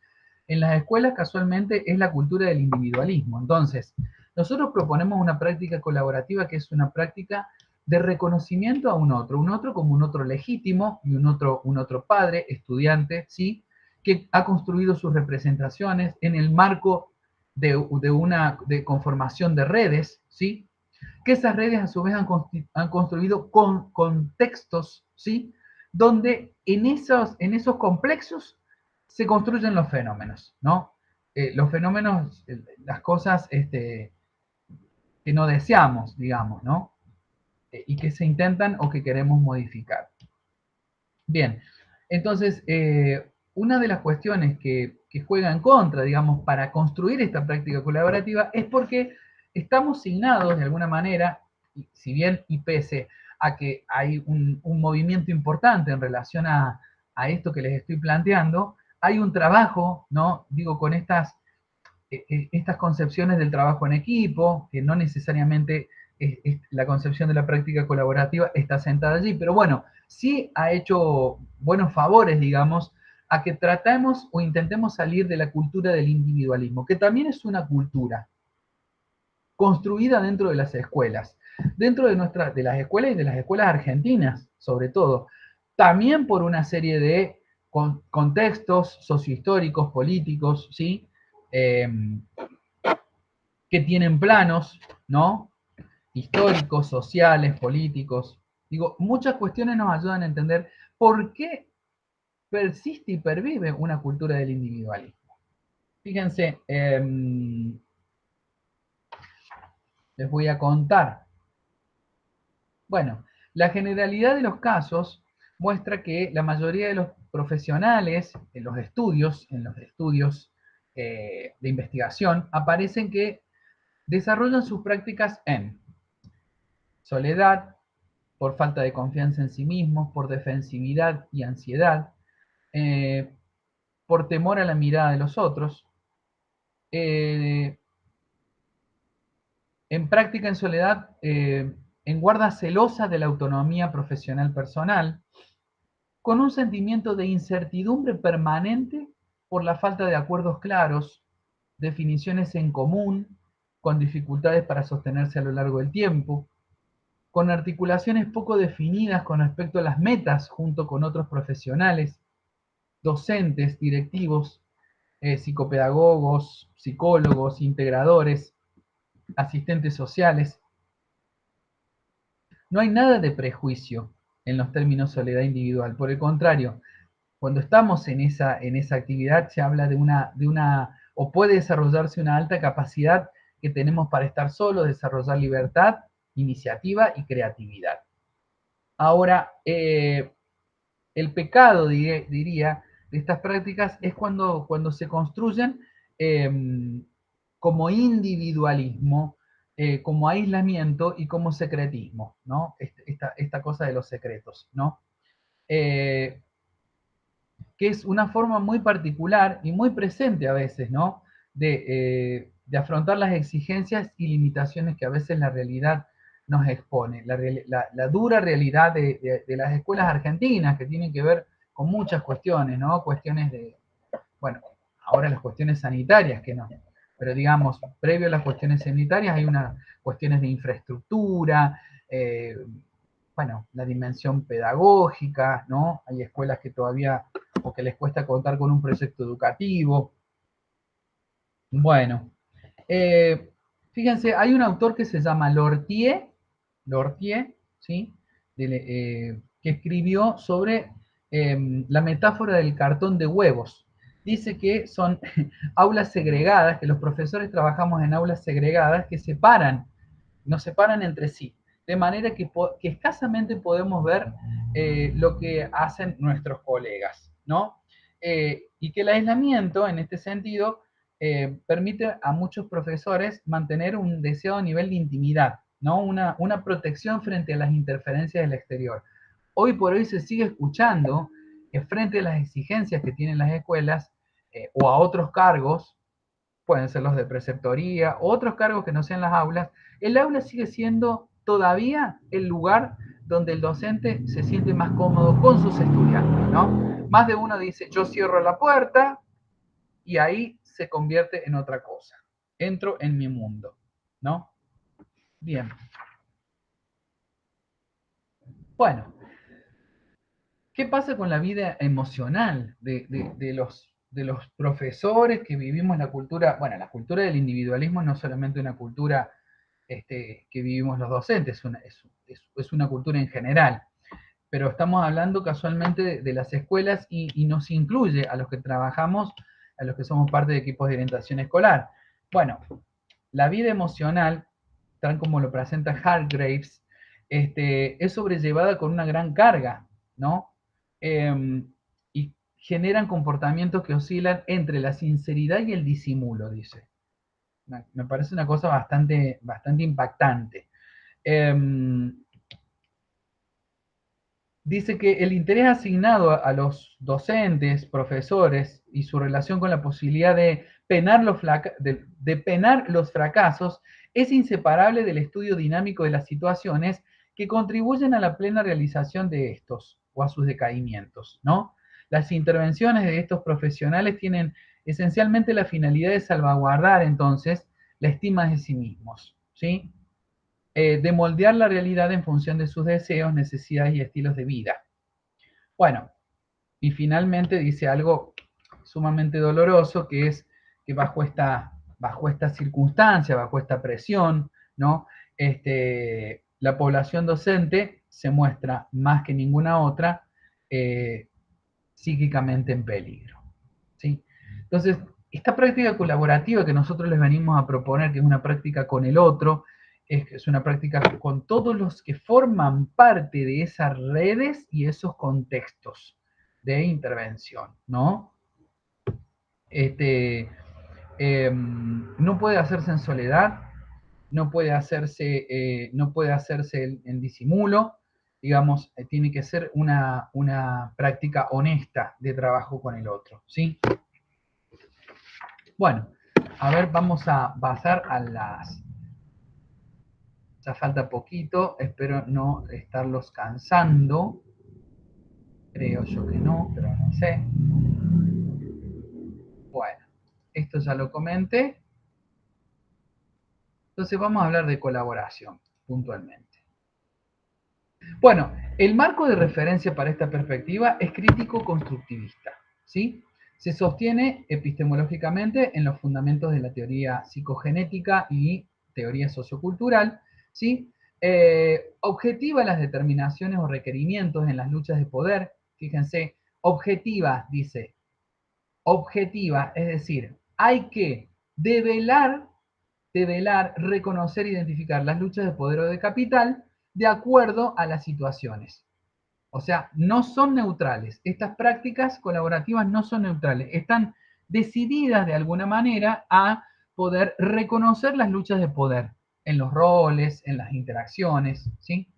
en las escuelas casualmente es la cultura del individualismo. Entonces, nosotros proponemos una práctica colaborativa que es una práctica de reconocimiento a un otro como un otro legítimo y un otro padre, estudiante, ¿sí? Que ha construido sus representaciones en el marco de conformación de redes, ¿sí? Que esas redes a su vez han construido contextos, ¿sí? Donde en esos complexos se construyen los fenómenos, ¿no? Los fenómenos, las cosas que no deseamos, digamos, ¿no? Y que se intentan o que queremos modificar. Bien, entonces, una de las cuestiones que juega en contra, digamos, para construir esta práctica colaborativa es porque estamos signados de alguna manera, si bien y pese a que hay un movimiento importante en relación a esto que les estoy planteando, hay un trabajo, ¿no? Digo, con estas concepciones del trabajo en equipo, que no necesariamente la concepción de la práctica colaborativa está sentada allí, pero bueno, sí ha hecho buenos favores, digamos, a que tratemos o intentemos salir de la cultura del individualismo, que también es una cultura construida dentro de las escuelas, dentro de las escuelas y de las escuelas argentinas, sobre todo, también por una serie de contextos sociohistóricos, políticos, ¿sí? Eh, que tienen planos, ¿no? Históricos, sociales, políticos. Digo, muchas cuestiones nos ayudan a entender por qué persiste y pervive una cultura del individualismo. Fíjense, les voy a contar. Bueno, la generalidad de los casos muestra que la mayoría de los profesionales en los estudios de investigación, aparecen que desarrollan sus prácticas en soledad, por falta de confianza en sí mismos, por defensividad y ansiedad, eh, por temor a la mirada de los otros, eh, en práctica en soledad, en guarda celosa de la autonomía profesional personal, con un sentimiento de incertidumbre permanente por la falta de acuerdos claros, definiciones en común, con dificultades para sostenerse a lo largo del tiempo, con articulaciones poco definidas con respecto a las metas junto con otros profesionales, docentes, directivos, psicopedagogos, psicólogos, integradores, asistentes sociales. No hay nada de prejuicio en los términos soledad individual. Por el contrario, cuando estamos en esa actividad se habla o puede desarrollarse una alta capacidad que tenemos para estar solos, desarrollar libertad, iniciativa y creatividad. Ahora, el pecado, diría, de estas prácticas es cuando se construyen como individualismo, como aislamiento y como secretismo, ¿no? Esta cosa de los secretos, ¿no? Eh, que es una forma muy particular y muy presente a veces, ¿no? De afrontar las exigencias y limitaciones que a veces la realidad nos expone, la dura realidad de las escuelas argentinas, que tienen que ver con muchas cuestiones, ¿no? Cuestiones de, bueno, ahora las cuestiones sanitarias, que no, pero digamos, previo a las cuestiones sanitarias hay unas cuestiones de infraestructura, bueno, la dimensión pedagógica, ¿no? Hay escuelas que todavía, o que les cuesta contar con un proyecto educativo. Bueno, eh, fíjense, hay un autor que se llama Lortier, ¿sí? Que escribió sobre la metáfora del cartón de huevos. Dice que son aulas segregadas, que los profesores trabajamos en aulas segregadas que nos separan entre sí, de manera que escasamente podemos ver lo que hacen nuestros colegas, ¿no? Y que el aislamiento, en este sentido, permite a muchos profesores mantener un deseado nivel de intimidad, ¿no? Una protección frente a las interferencias del exterior. Hoy por hoy se sigue escuchando que frente a las exigencias que tienen las escuelas o a otros cargos, pueden ser los de preceptoría, o otros cargos que no sean las aulas, el aula sigue siendo todavía el lugar donde el docente se siente más cómodo con sus estudiantes, ¿no? Más de uno dice, yo cierro la puerta y ahí se convierte en otra cosa. Entro en mi mundo, ¿no? Bien. Bueno, ¿qué pasa con la vida emocional de los profesores que vivimos la cultura? Bueno, la cultura del individualismo no es solamente una cultura que vivimos los docentes, es una cultura en general, pero estamos hablando casualmente de las escuelas y nos incluye a los que trabajamos, a los que somos parte de equipos de orientación escolar. Bueno, la vida emocional, tal como lo presenta Hargraves, es sobrellevada con una gran carga, ¿no? Y generan comportamientos que oscilan entre la sinceridad y el disimulo, dice. Me parece una cosa bastante impactante. Eh, Dice que el interés asignado a los docentes, profesores y su relación con la posibilidad de penar los fracasos es inseparable del estudio dinámico de las situaciones que contribuyen a la plena realización de estos o a sus decaimientos, ¿no? Las intervenciones de estos profesionales tienen esencialmente la finalidad de salvaguardar entonces la estima de sí mismos, ¿sí? De moldear la realidad en función de sus deseos, necesidades y estilos de vida. Bueno, y finalmente dice algo sumamente doloroso, que es que bajo esta circunstancia, bajo esta presión, ¿no? La población docente se muestra más que ninguna otra psíquicamente en peligro, ¿sí? Entonces, esta práctica colaborativa que nosotros les venimos a proponer, que es una práctica con el otro, es una práctica con todos los que forman parte de esas redes y esos contextos de intervención, ¿no? Este, no puede hacerse en soledad, no puede hacerse en disimulo, digamos, tiene que ser una práctica honesta de trabajo con el otro, ¿sí? Bueno, a ver, vamos a pasar a las... Ya falta poquito, espero no estarlos cansando. Creo yo que no, pero no sé. Bueno, esto ya lo comenté. Entonces vamos a hablar de colaboración puntualmente. Bueno, el marco de referencia para esta perspectiva es crítico-constructivista, ¿sí? Se sostiene epistemológicamente en los fundamentos de la teoría psicogenética y teoría sociocultural, ¿sí? Objetiva las determinaciones o requerimientos en las luchas de poder, fíjense, objetiva, dice, objetiva, es decir, hay que develar, reconocer, identificar las luchas de poder o de capital de acuerdo a las situaciones. O sea, no son neutrales. Estas prácticas colaborativas no son neutrales. Están decididas de alguna manera a poder reconocer las luchas de poder en los roles, en las interacciones, ¿sí?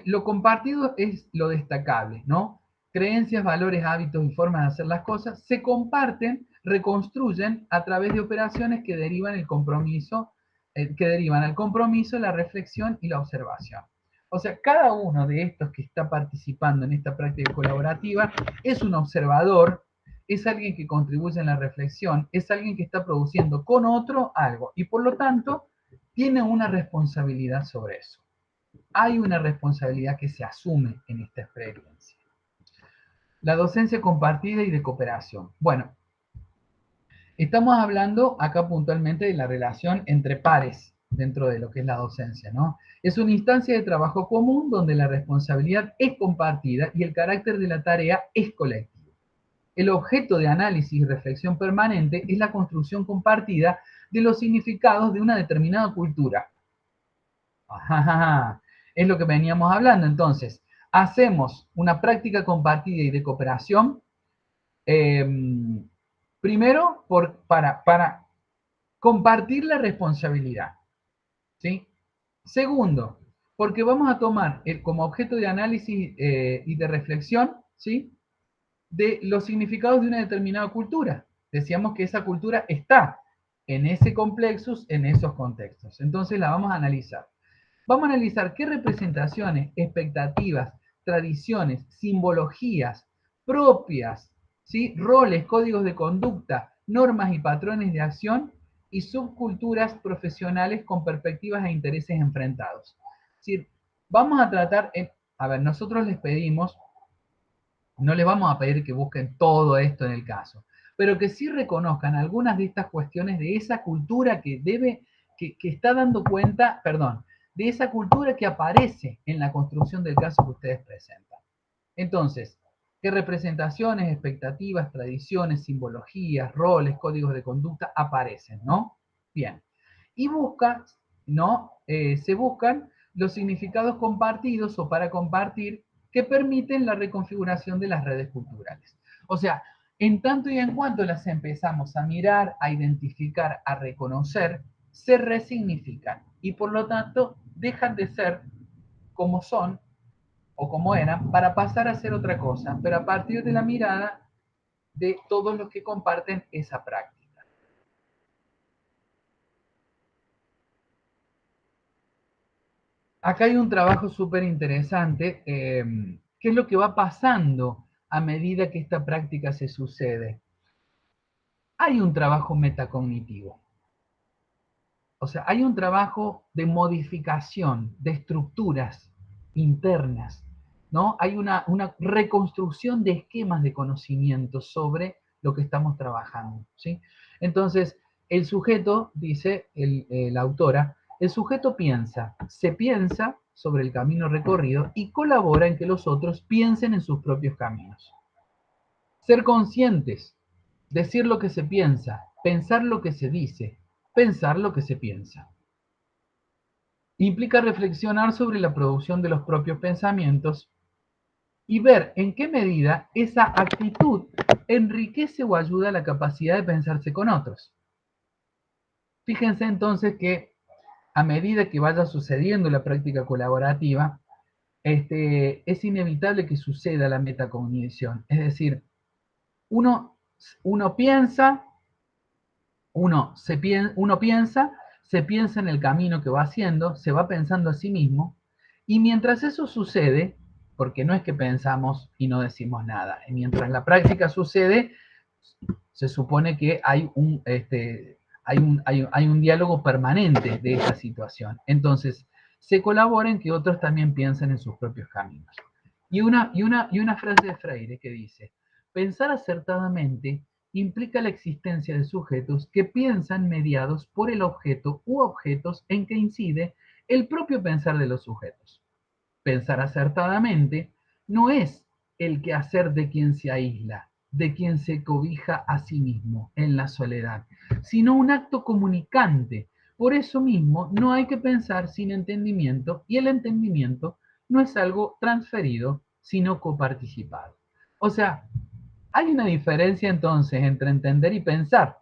Lo compartido es lo destacable, ¿no? Creencias, valores, hábitos y formas de hacer las cosas se comparten, reconstruyen a través de operaciones que derivan el compromiso, que derivan al compromiso, la reflexión y la observación. O sea, cada uno de estos que está participando en esta práctica colaborativa es un observador, es alguien que contribuye en la reflexión, es alguien que está produciendo con otro algo y por lo tanto tiene una responsabilidad sobre eso. Hay una responsabilidad que se asume en esta experiencia. La docencia compartida y de cooperación. Bueno, estamos hablando acá puntualmente de la relación entre pares dentro de lo que es la docencia, ¿no? Es una instancia de trabajo común donde la responsabilidad es compartida y el carácter de la tarea es colectivo. El objeto de análisis y reflexión permanente es la construcción compartida de los significados de una determinada cultura. Ajá, es lo que veníamos hablando. Entonces, hacemos una práctica compartida y de cooperación, eh, primero para compartir la responsabilidad, ¿sí? Segundo, porque vamos a tomar como objeto de análisis y de reflexión, ¿sí? De los significados de una determinada cultura. Decíamos que esa cultura está en ese complexus, en esos contextos. Entonces la vamos a analizar. Vamos a analizar qué representaciones, expectativas, tradiciones, simbologías propias, ¿sí? Roles, códigos de conducta, normas y patrones de acción y subculturas profesionales con perspectivas e intereses enfrentados. Es decir, vamos a tratar, a ver, nosotros les pedimos, no les vamos a pedir que busquen todo esto en el caso, pero que sí reconozcan algunas de estas cuestiones de esa cultura que que está dando cuenta, perdón, de esa cultura que aparece en la construcción del caso que ustedes presentan. Entonces, ¿qué representaciones, expectativas, tradiciones, simbologías, roles, códigos de conducta aparecen, ¿no? Bien. Y ¿no? Se buscan los significados compartidos o para compartir que permiten la reconfiguración de las redes culturales. O sea, en tanto y en cuanto las empezamos a mirar, a identificar, a reconocer, se resignifican y por lo tanto dejan de ser como son o como eran para pasar a ser otra cosa, pero a partir de la mirada de todos los que comparten esa práctica. Acá hay un trabajo súper interesante, ¿qué es lo que va pasando a medida que esta práctica se sucede? Hay un trabajo metacognitivo, o sea, hay un trabajo de modificación de estructuras internas, ¿no? Hay una reconstrucción de esquemas de conocimiento sobre lo que estamos trabajando, ¿sí? Entonces, el sujeto, dice la autora, el sujeto se piensa sobre el camino recorrido y colabora en que los otros piensen en sus propios caminos. Ser conscientes, decir lo que se piensa, pensar lo que se dice, pensar lo que se piensa. Implica reflexionar sobre la producción de los propios pensamientos y ver en qué medida esa actitud enriquece o ayuda a la capacidad de pensarse con otros. Fíjense entonces que a medida que vaya sucediendo la práctica colaborativa, es inevitable que suceda la metacognición. Es decir, uno, uno piensa, uno piensa, se piensa en el camino que va haciendo, se va pensando a sí mismo, y mientras eso sucede, porque no es que pensamos y no decimos nada, mientras la práctica sucede, se supone que hay un diálogo permanente de esa situación. Entonces, se colabora en que otros también piensen en sus propios caminos. Y una frase de Freire que dice, pensar acertadamente implica la existencia de sujetos que piensan mediados por el objeto u objetos en que incide el propio pensar de los sujetos. Pensar acertadamente no es el quehacer de quien se aísla, de quien se cobija a sí mismo en la soledad, sino un acto comunicante. Por eso mismo no hay que pensar sin entendimiento y el entendimiento no es algo transferido, sino coparticipado. O sea, hay una diferencia entonces entre entender y pensar.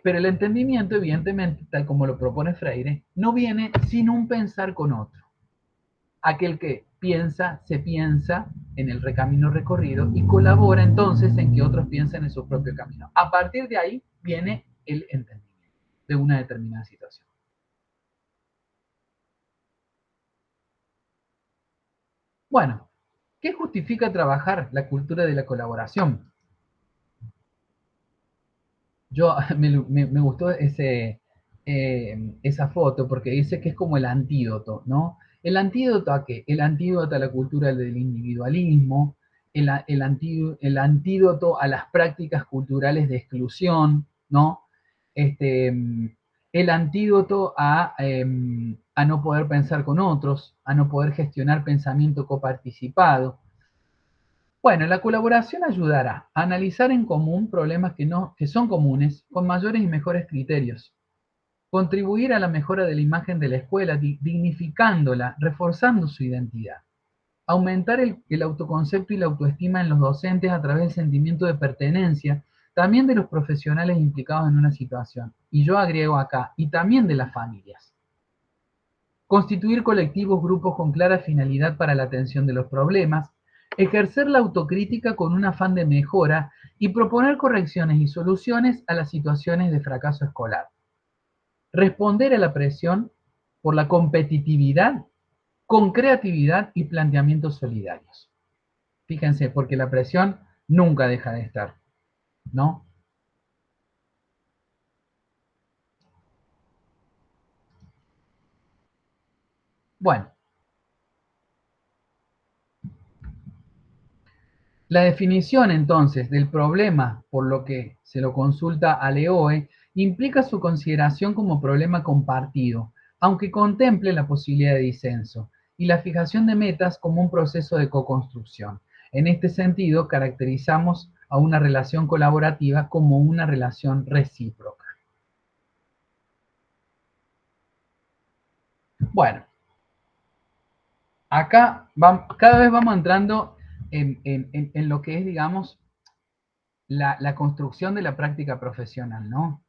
Pero el entendimiento, evidentemente, tal como lo propone Freire, no viene sin un pensar con otro. Aquel que piensa, se piensa en el camino recorrido y colabora entonces en que otros piensen en su propio camino. A partir de ahí viene el entendimiento de una determinada situación. Bueno, ¿qué justifica trabajar la cultura de la colaboración? Yo me gustó esa foto porque dice que es como el antídoto, ¿no? ¿El antídoto a qué? El antídoto a la cultura del individualismo, el antídoto a las prácticas culturales de exclusión, ¿no? Este, el antídoto a no poder pensar con otros, a no poder gestionar pensamiento coparticipado. Bueno, la colaboración ayudará a analizar en común problemas que son comunes con mayores y mejores criterios, contribuir a la mejora de la imagen de la escuela, dignificándola, reforzando su identidad, aumentar el autoconcepto y la autoestima en los docentes a través del sentimiento de pertenencia, también de los profesionales implicados en una situación, y yo agrego acá, y también de las familias. Constituir colectivos, grupos con clara finalidad para la atención de los problemas, ejercer la autocrítica con un afán de mejora y proponer correcciones y soluciones a las situaciones de fracaso escolar. Responder a la presión por la competitividad con creatividad y planteamientos solidarios. Fíjense, porque la presión nunca deja de estar, ¿no? Bueno, la definición entonces del problema, por lo que se lo consulta a Leoe, implica su consideración como problema compartido, aunque contemple la posibilidad de disenso, y la fijación de metas como un proceso de co-construcción. En este sentido, caracterizamos a una relación colaborativa como una relación recíproca. Bueno, acá cada vez vamos entrando en lo que es, digamos, la construcción de la práctica profesional, ¿no?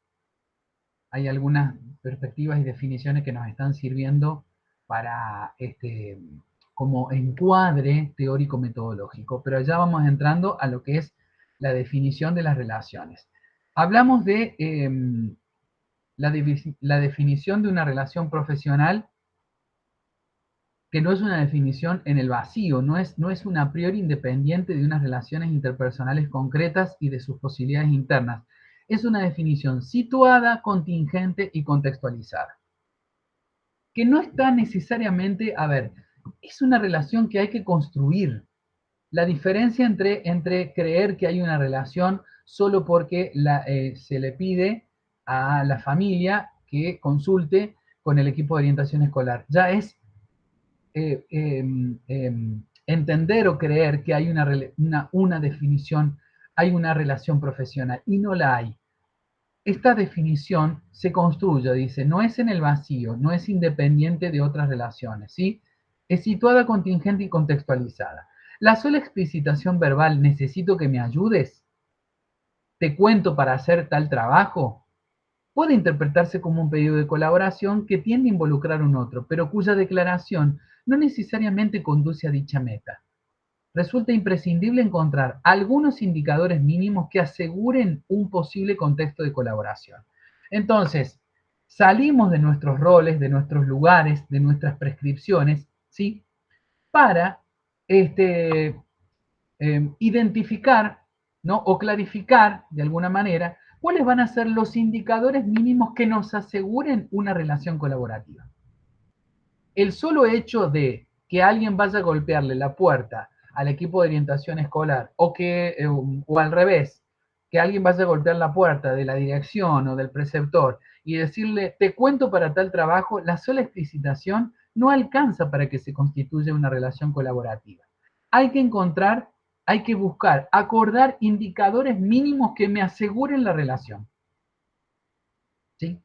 Hay algunas perspectivas y definiciones que nos están sirviendo para como encuadre teórico-metodológico, pero ya vamos entrando a lo que es la definición de las relaciones. Hablamos de la definición de una relación profesional que no es una definición en el vacío, no es una a priori independiente de unas relaciones interpersonales concretas y de sus posibilidades internas. Es una definición situada, contingente y contextualizada. Que no está necesariamente, a ver, es una relación que hay que construir. La diferencia entre creer que hay una relación solo porque se le pide a la familia que consulte con el equipo de orientación escolar. Ya es entender o creer que hay una definición, hay una relación profesional, y no la hay. Esta definición se construye, dice, no es en el vacío, no es independiente de otras relaciones, ¿sí? Es situada, contingente y contextualizada. La sola explicitación verbal, necesito que me ayudes, te cuento para hacer tal trabajo, puede interpretarse como un pedido de colaboración que tiende a involucrar a un otro, pero cuya declaración no necesariamente conduce a dicha meta. Resulta imprescindible encontrar algunos indicadores mínimos que aseguren un posible contexto de colaboración. Entonces, salimos de nuestros roles, de nuestros lugares, de nuestras prescripciones, ¿sí? Para identificar, ¿no? O clarificar de alguna manera cuáles van a ser los indicadores mínimos que nos aseguren una relación colaborativa. El solo hecho de que alguien vaya a golpearle la puerta al equipo de orientación escolar o al revés, que alguien vaya a golpear la puerta de la dirección o del preceptor y decirle, te cuento para tal trabajo, la sola explicitación no alcanza para que se constituya una relación colaborativa. Hay que encontrar, hay que buscar, acordar indicadores mínimos que me aseguren la relación. ¿Sí?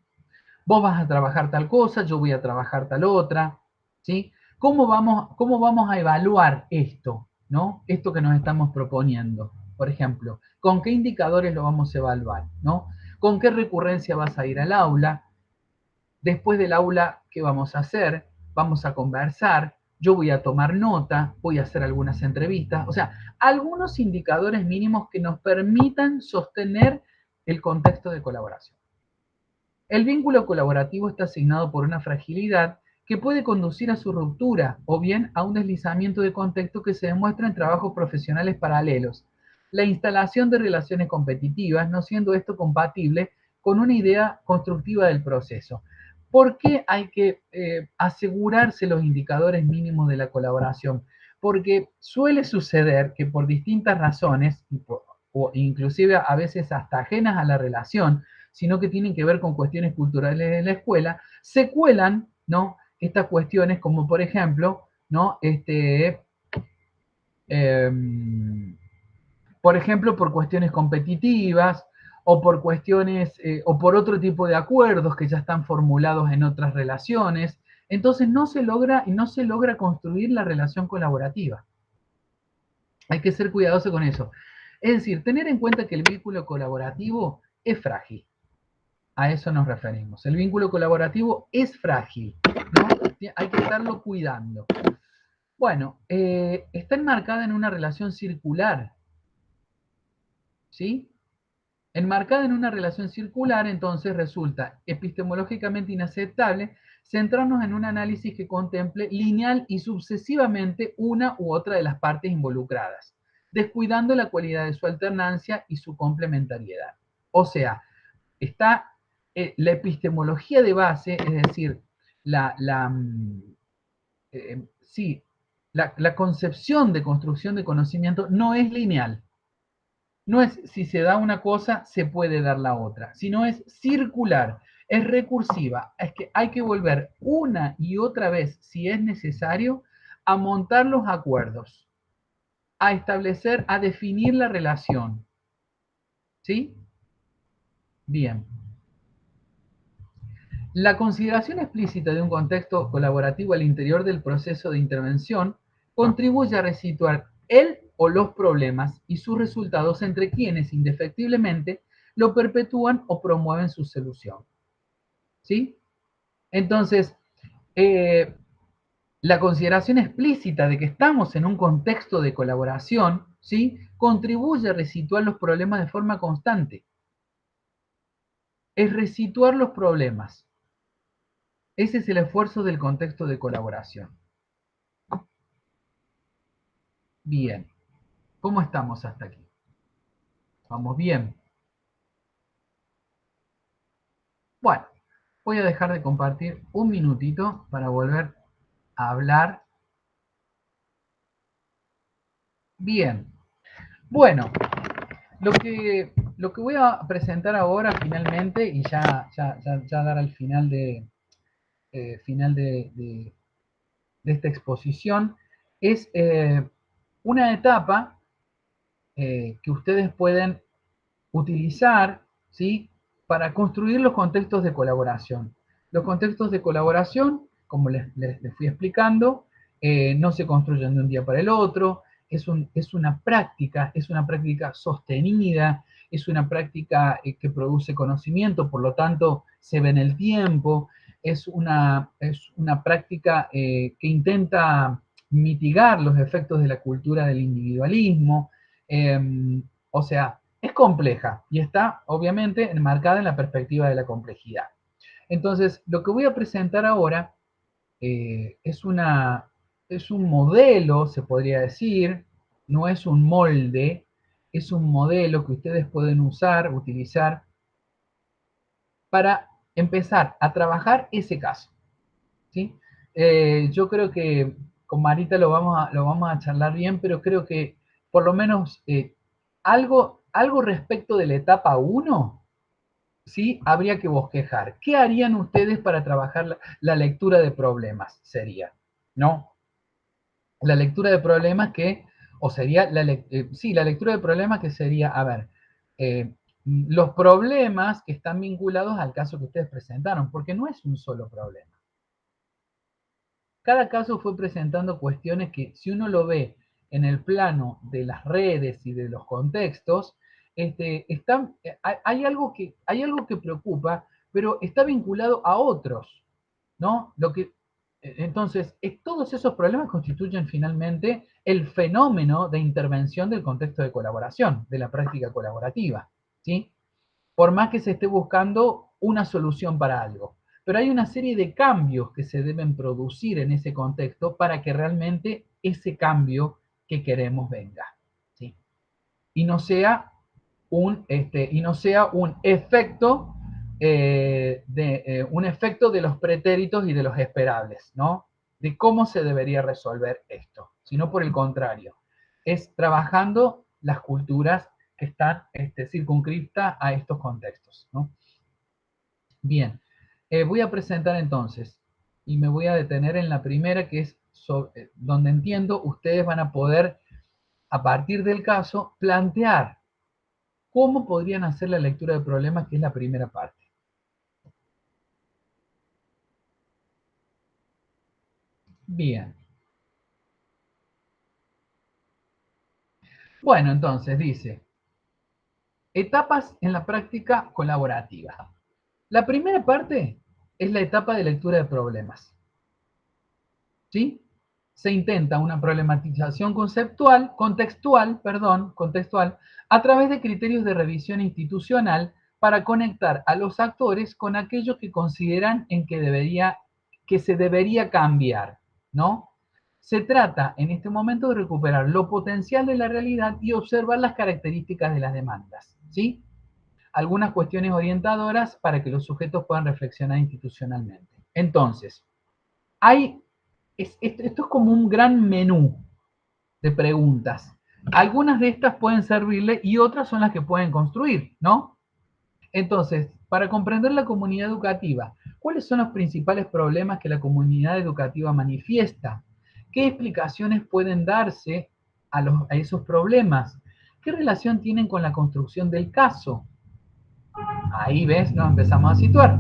Vos vas a trabajar tal cosa, yo voy a trabajar tal otra, ¿sí? cómo vamos a evaluar esto, ¿no? Esto que nos estamos proponiendo. Por ejemplo, ¿con qué indicadores lo vamos a evaluar, ¿no? ¿Con qué recurrencia vas a ir al aula? Después del aula, ¿qué vamos a hacer? Vamos a conversar, yo voy a tomar nota, voy a hacer algunas entrevistas, o sea, algunos indicadores mínimos que nos permitan sostener el contexto de colaboración. El vínculo colaborativo está asignado por una fragilidad que puede conducir a su ruptura o bien a un deslizamiento de contexto que se demuestra en trabajos profesionales paralelos. La instalación de relaciones competitivas, no siendo esto compatible con una idea constructiva del proceso. ¿Por qué hay que asegurarse los indicadores mínimos de la colaboración? Porque suele suceder que por distintas razones, o inclusive a veces hasta ajenas a la relación, sino que tienen que ver con cuestiones culturales de la escuela, se cuelan, ¿no? Estas cuestiones como por ejemplo, ¿no? Eh, por ejemplo, por cuestiones competitivas o por cuestiones o por otro tipo de acuerdos que ya están formulados en otras relaciones. Entonces no se logra construir la relación colaborativa. Hay que ser cuidadoso con eso. Es decir, tener en cuenta que el vínculo colaborativo es frágil. A eso nos referimos. El vínculo colaborativo es frágil, ¿no? Hay que estarlo cuidando. Bueno, está enmarcada en una relación circular, ¿sí? Enmarcada en una relación circular, entonces resulta epistemológicamente inaceptable centrarnos en un análisis que contemple lineal y sucesivamente una u otra de las partes involucradas, descuidando la cualidad de su alternancia y su complementariedad. O sea, está la epistemología de base, es decir, sí, la concepción de construcción de conocimiento no es lineal. No es si se da una cosa, se puede dar la otra, sino es circular, es recursiva. Es que hay que volver una y otra vez, si es necesario, a montar los acuerdos, a establecer, a definir la relación. ¿Sí? Bien. La consideración explícita de un contexto colaborativo al interior del proceso de intervención contribuye a resituar el o los problemas y sus resultados entre quienes indefectiblemente lo perpetúan o promueven su solución. ¿Sí? Entonces, eh, la consideración explícita de que estamos en un contexto de colaboración, ¿sí? Contribuye a resituar los problemas de forma constante. Es resituar los problemas. Ese es el esfuerzo del contexto de colaboración. Bien. ¿Cómo estamos hasta aquí? ¿Vamos bien? Bueno, voy a dejar de compartir un minutito para volver a hablar. Bien. Bueno, lo que voy a presentar ahora finalmente, y ya dar al final de esta exposición, es una etapa que ustedes pueden utilizar, ¿sí? Para construir los contextos de colaboración. Los contextos de colaboración, como les fui explicando, no se construyen de un día para el otro, es una práctica sostenida, es una práctica que produce conocimiento, por lo tanto se ve en el tiempo, es una práctica que intenta mitigar los efectos de la cultura del individualismo, o sea, es compleja y está obviamente enmarcada en la perspectiva de la complejidad. Entonces, lo que voy a presentar ahora es un modelo, se podría decir, no es un molde, es un modelo que ustedes pueden utilizar para empezar a trabajar ese caso. ¿Sí? Yo creo que con Marita lo vamos a charlar bien, pero creo que por lo menos algo respecto de la etapa uno, ¿sí? Habría que bosquejar. ¿Qué harían ustedes para trabajar la lectura de problemas? Sería, ¿no? La lectura de problemas o sería, sí, la lectura de problemas que sería, a ver, los problemas que están vinculados al caso que ustedes presentaron, porque no es un solo problema. cada caso fue presentando cuestiones que, si uno lo ve en el plano de las redes y de los contextos, hay algo que preocupa, pero está vinculado a otros, ¿no? Entonces, todos esos problemas constituyen finalmente el fenómeno de intervención del contexto de colaboración, de la práctica colaborativa, ¿sí? Por más que se esté buscando una solución para algo. Pero hay una serie de cambios que se deben producir en ese contexto para que realmente ese cambio que queremos venga, ¿sí? Y no sea un efecto un efecto de los pretéritos y de los esperables, ¿no? De cómo se debería resolver esto, sino por el contrario, es trabajando las culturas que están circunscritas a estos contextos, ¿no? Bien, voy a presentar entonces y me voy a detener en la primera, que es donde entiendo ustedes van a poder, a partir del caso, plantear cómo podrían hacer la lectura de problemas, que es la primera parte. Bien. Bueno, entonces dice, etapas en la práctica colaborativa. La primera parte es la etapa de lectura de problemas. ¿Sí? Se intenta una problematización contextual, a través de criterios de revisión institucional para conectar a los actores con aquello que consideran que se debería cambiar, ¿no? Se trata en este momento de recuperar lo potencial de la realidad y observar las características de las demandas, ¿sí? Algunas cuestiones orientadoras para que los sujetos puedan reflexionar institucionalmente. Entonces, hay esto es como un gran menú de preguntas. Algunas de estas pueden servirle y otras son las que pueden construir, ¿no? Entonces, para comprender la comunidad educativa, ¿cuáles son los principales problemas que la comunidad educativa manifiesta? ¿Qué explicaciones pueden darse a esos problemas? ¿Qué relación tienen con la construcción del caso? Ahí ves, nos empezamos a situar.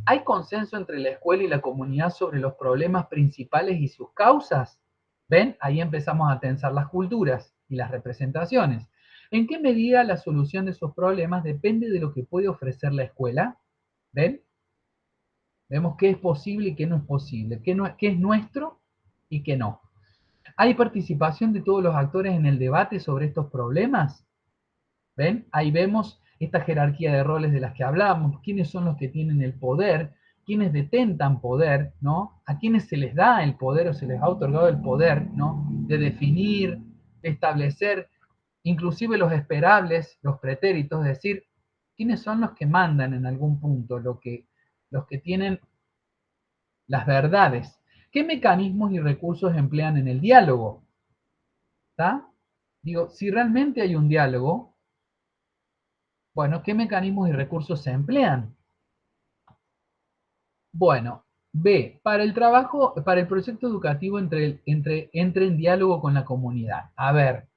¿Hay consenso entre la escuela y la comunidad sobre los problemas principales y sus causas? ¿Ven? Ahí empezamos a tensar las culturas y las representaciones. ¿En qué medida la solución de esos problemas depende de lo que puede ofrecer la escuela? ¿Ven? Vemos qué es posible y qué no es posible, qué es nuestro y qué no. ¿Hay participación de todos los actores en el debate sobre estos problemas? ¿Ven? Ahí vemos esta jerarquía de roles de las que hablamos, quiénes son los que tienen el poder, quiénes detentan poder, ¿no? A quiénes se les da el poder o se les ha otorgado el poder, ¿no? De definir, de establecer, inclusive los esperables, los pretéritos, es decir, quiénes son los que mandan en algún punto, los que tienen las verdades. ¿Qué mecanismos y recursos emplean en el diálogo? ¿Está? Digo, si realmente hay un diálogo, bueno, ¿qué mecanismos y recursos se emplean? Bueno, B, para el proyecto educativo entre en diálogo con la comunidad. A ver,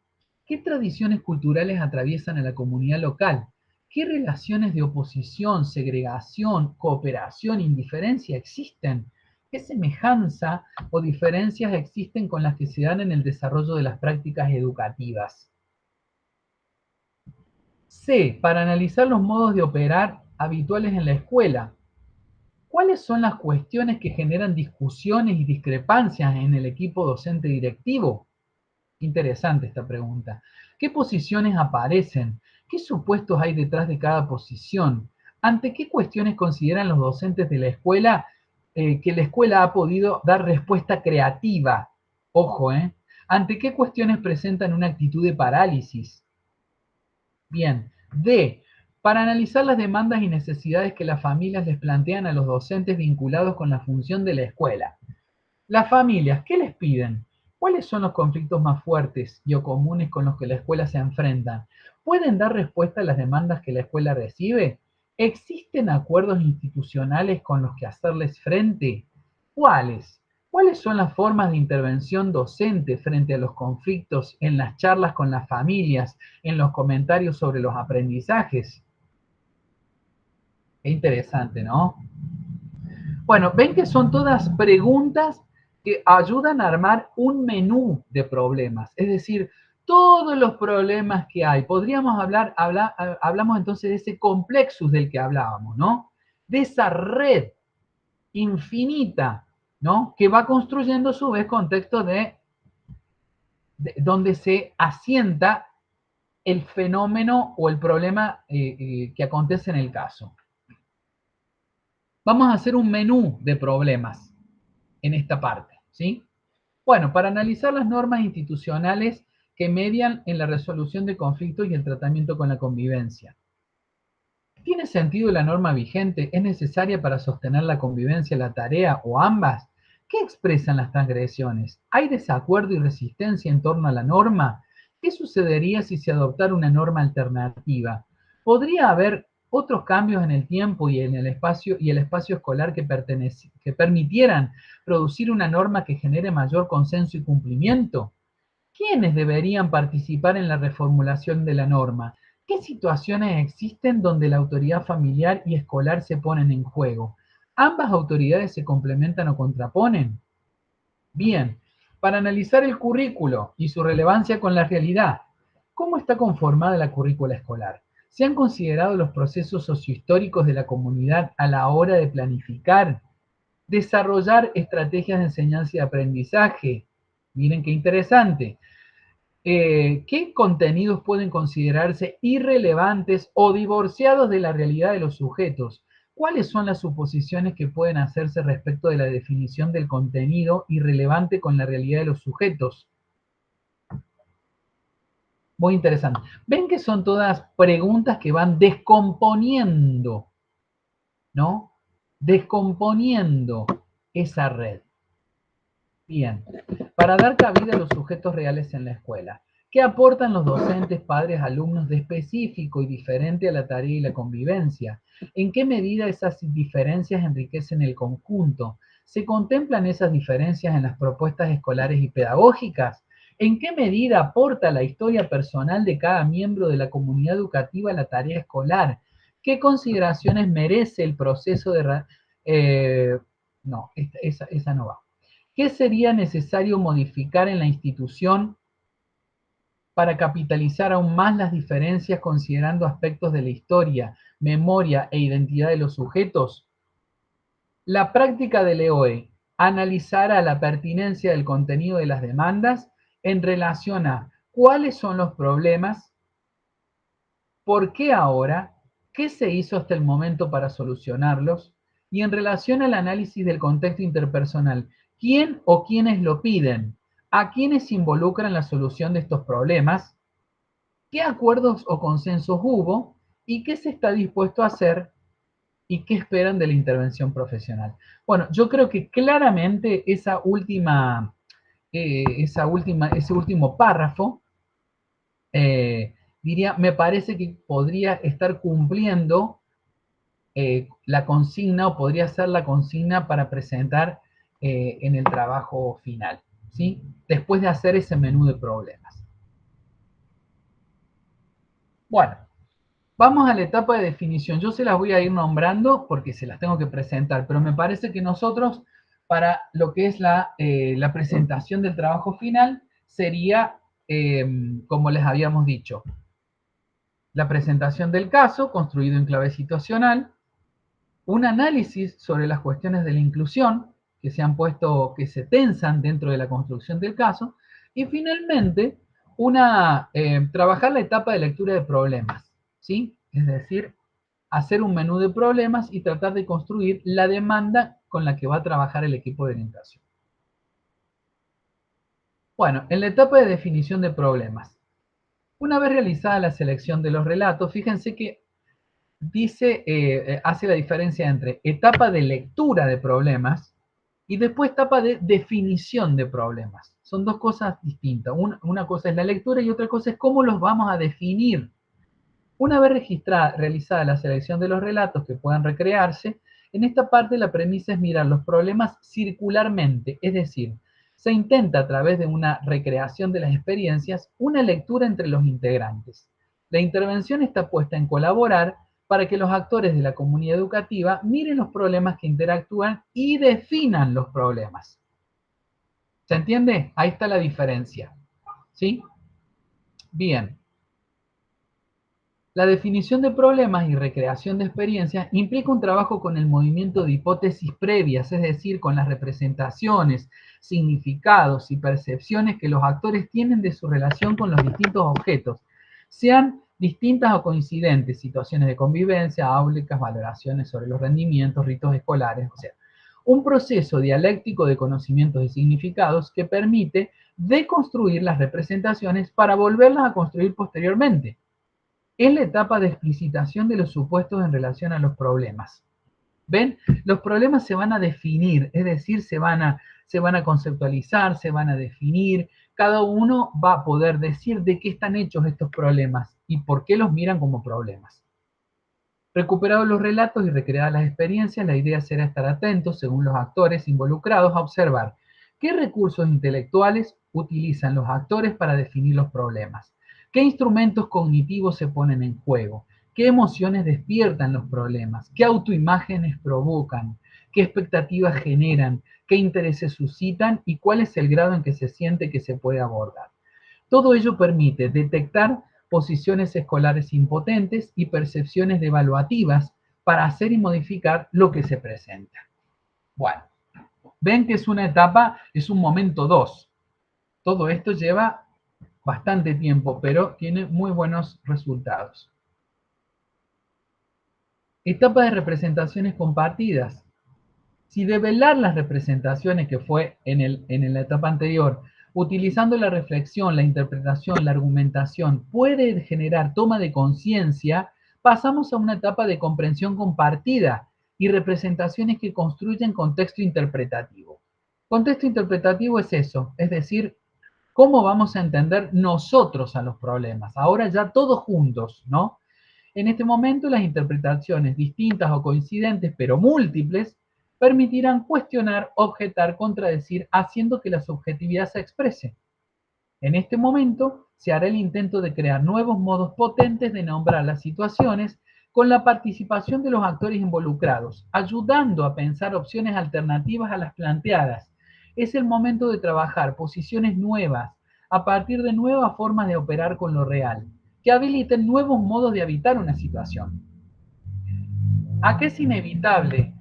¿qué tradiciones culturales atraviesan a la comunidad local? ¿Qué relaciones de oposición, segregación, cooperación, indiferencia existen? ¿Qué semejanza o diferencias existen con las que se dan en el desarrollo de las prácticas educativas? C, para analizar los modos de operar habituales en la escuela. ¿Cuáles son las cuestiones que generan discusiones y discrepancias en el equipo docente directivo? Interesante esta pregunta. ¿Qué posiciones aparecen? ¿Qué supuestos hay detrás de cada posición? ¿Ante qué cuestiones consideran los docentes de la escuela que la escuela ha podido dar respuesta creativa? Ojo, ¿eh? ¿Ante qué cuestiones presentan una actitud de parálisis? Bien. D. Para analizar las demandas y necesidades que las familias les plantean a los docentes vinculados con la función de la escuela. Las familias, ¿qué les piden? ¿Cuáles son los conflictos más fuertes y o comunes con los que la escuela se enfrenta? ¿Pueden dar respuesta a las demandas que la escuela recibe? ¿Existen acuerdos institucionales con los que hacerles frente? ¿Cuáles? ¿Cuáles son las formas de intervención docente frente a los conflictos en las charlas con las familias, en los comentarios sobre los aprendizajes? Qué interesante, ¿no? Bueno, ven que son todas preguntas que ayudan a armar un menú de problemas, es decir, todos los problemas que hay. Podríamos hablamos entonces de ese complexus del que hablábamos, ¿no? De esa red infinita, ¿no? Que va construyendo a su vez contexto de donde se asienta el fenómeno o el problema que acontece en el caso. Vamos a hacer un menú de problemas en esta parte, ¿sí? Bueno, para analizar las normas institucionales que median en la resolución de conflictos y el tratamiento con la convivencia. ¿Tiene sentido la norma vigente? ¿Es necesaria para sostener la convivencia, la tarea o ambas? ¿Qué expresan las transgresiones? ¿Hay desacuerdo y resistencia en torno a la norma? ¿Qué sucedería si se adoptara una norma alternativa? ¿Podría haber otros cambios en el tiempo y en el espacio escolar que permitieran producir una norma que genere mayor consenso y cumplimiento? ¿Quiénes deberían participar en la reformulación de la norma? ¿Qué situaciones existen donde la autoridad familiar y escolar se ponen en juego? ¿Ambas autoridades se complementan o contraponen? Bien, para analizar el currículo y su relevancia con la realidad, ¿cómo está conformada la currícula escolar? ¿Se han considerado los procesos sociohistóricos de la comunidad a la hora de planificar, desarrollar estrategias de enseñanza y aprendizaje? Miren qué interesante. ¿Qué contenidos pueden considerarse irrelevantes o divorciados de la realidad de los sujetos? ¿Cuáles son las suposiciones que pueden hacerse respecto de la definición del contenido irrelevante con la realidad de los sujetos? Muy interesante. Ven que son todas preguntas que van descomponiendo, ¿no? Descomponiendo esa red. Bien, para dar cabida a los sujetos reales en la escuela. ¿Qué aportan los docentes, padres, alumnos de específico y diferente a la tarea y la convivencia? ¿En qué medida esas diferencias enriquecen el conjunto? ¿Se contemplan esas diferencias en las propuestas escolares y pedagógicas? ¿En qué medida aporta la historia personal de cada miembro de la comunidad educativa a la tarea escolar? ¿Qué consideraciones merece el proceso de... no, esa no va. ¿Qué sería necesario modificar en la institución para capitalizar aún más las diferencias considerando aspectos de la historia, memoria e identidad de los sujetos? La práctica del EOE analizará la pertinencia del contenido de las demandas en relación a cuáles son los problemas, por qué ahora, qué se hizo hasta el momento para solucionarlos, y en relación al análisis del contexto interpersonal, quién o quiénes lo piden, a quiénes se involucran en la solución de estos problemas, qué acuerdos o consensos hubo y qué se está dispuesto a hacer y qué esperan de la intervención profesional. Bueno, yo creo que claramente ese último párrafo diría, me parece que podría estar cumpliendo la consigna o podría ser la consigna para presentar en el trabajo final, ¿sí? Después de hacer ese menú de problemas. Bueno, vamos a la etapa de definición. Yo se las voy a ir nombrando porque se las tengo que presentar, pero me parece que nosotros, para lo que es la presentación del trabajo final, sería, como les habíamos dicho, la presentación del caso, construido en clave situacional, un análisis sobre las cuestiones de la inclusión que se han puesto, que se tensan dentro de la construcción del caso, y finalmente, trabajar la etapa de lectura de problemas, ¿sí? Es decir, hacer un menú de problemas y tratar de construir la demanda con la que va a trabajar el equipo de orientación. Bueno, en la etapa de definición de problemas, una vez realizada la selección de los relatos, fíjense que hace la diferencia entre etapa de lectura de problemas y después etapa de definición de problemas. Son dos cosas distintas. Una cosa es la lectura y otra cosa es cómo los vamos a definir. Una vez realizada la selección de los relatos que puedan recrearse, en esta parte la premisa es mirar los problemas circularmente, es decir, se intenta a través de una recreación de las experiencias una lectura entre los integrantes. La intervención está puesta en colaborar para que los actores de la comunidad educativa miren los problemas que interactúan y definan los problemas. ¿Se entiende? Ahí está la diferencia. ¿Sí? Bien. La definición de problemas y recreación de experiencias implica un trabajo con el movimiento de hipótesis previas, es decir, con las representaciones, significados y percepciones que los actores tienen de su relación con los distintos objetos, sean distintas o coincidentes, situaciones de convivencia, áulicas, valoraciones sobre los rendimientos, ritos escolares, o sea, un proceso dialéctico de conocimientos y significados que permite deconstruir las representaciones para volverlas a construir posteriormente. Es la etapa de explicitación de los supuestos en relación a los problemas. ¿Ven? Los problemas se van a definir, es decir, se van a conceptualizar, se van a definir. Cada uno va a poder decir de qué están hechos estos problemas y por qué los miran como problemas. Recuperados los relatos y recreadas las experiencias, la idea será estar atentos, según los actores involucrados, a observar qué recursos intelectuales utilizan los actores para definir los problemas, qué instrumentos cognitivos se ponen en juego, qué emociones despiertan los problemas, qué autoimágenes provocan, qué expectativas generan, qué intereses suscitan y cuál es el grado en que se siente que se puede abordar. Todo ello permite detectar posiciones escolares impotentes y percepciones devaluativas para hacer y modificar lo que se presenta. Bueno, ven que es una etapa, es un momento 2. Todo esto lleva bastante tiempo, pero tiene muy buenos resultados. Etapa de representaciones compartidas. Si develar las representaciones que fue en la etapa anterior, utilizando la reflexión, la interpretación, la argumentación, puede generar toma de conciencia, pasamos a una etapa de comprensión compartida y representaciones que construyen contexto interpretativo. Contexto interpretativo es eso, es decir, cómo vamos a entender nosotros a los problemas, ahora ya todos juntos, ¿no? En este momento, las interpretaciones distintas o coincidentes, pero múltiples, permitirán cuestionar, objetar, contradecir, haciendo que la subjetividad se exprese. En este momento, se hará el intento de crear nuevos modos potentes de nombrar las situaciones con la participación de los actores involucrados, ayudando a pensar opciones alternativas a las planteadas. Es el momento de trabajar posiciones nuevas a partir de nuevas formas de operar con lo real, que habiliten nuevos modos de habitar una situación. ¿A qué es inevitable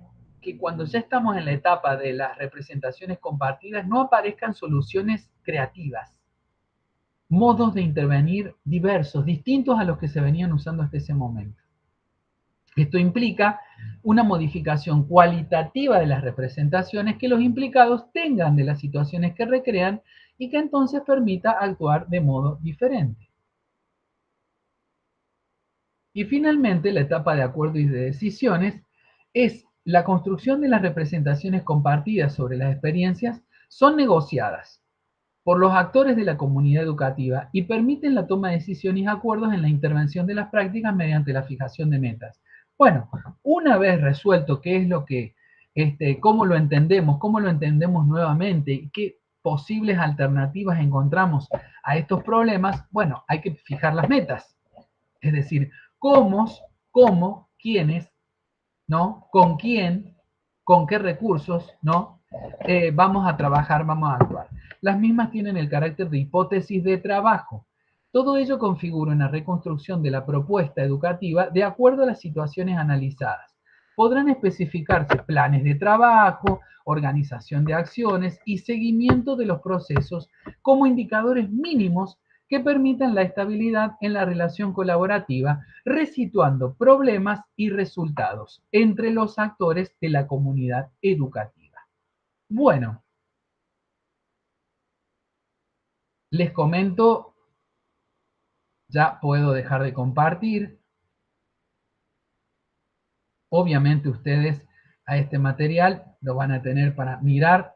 que cuando ya estamos en la etapa de las representaciones compartidas no aparezcan soluciones creativas, modos de intervenir diversos, distintos a los que se venían usando hasta ese momento? Esto implica una modificación cualitativa de las representaciones que los implicados tengan de las situaciones que recrean y que entonces permita actuar de modo diferente. Y finalmente, la etapa de acuerdo y de decisiones es la construcción de las representaciones compartidas sobre las experiencias son negociadas por los actores de la comunidad educativa y permiten la toma de decisiones y acuerdos en la intervención de las prácticas mediante la fijación de metas. Bueno, una vez resuelto qué es lo que, cómo lo entendemos nuevamente y qué posibles alternativas encontramos a estos problemas, bueno, hay que fijar las metas. Es decir, cómo, quiénes, ¿no? Con quién, con qué recursos, ¿no? Vamos a trabajar, vamos a actuar. Las mismas tienen el carácter de hipótesis de trabajo. Todo ello configura una reconstrucción de la propuesta educativa de acuerdo a las situaciones analizadas. Podrán especificarse planes de trabajo, organización de acciones y seguimiento de los procesos como indicadores mínimos que permitan la estabilidad en la relación colaborativa, resituando problemas y resultados entre los actores de la comunidad educativa. Bueno, les comento, ya puedo dejar de compartir. Obviamente ustedes a este material lo van a tener para mirar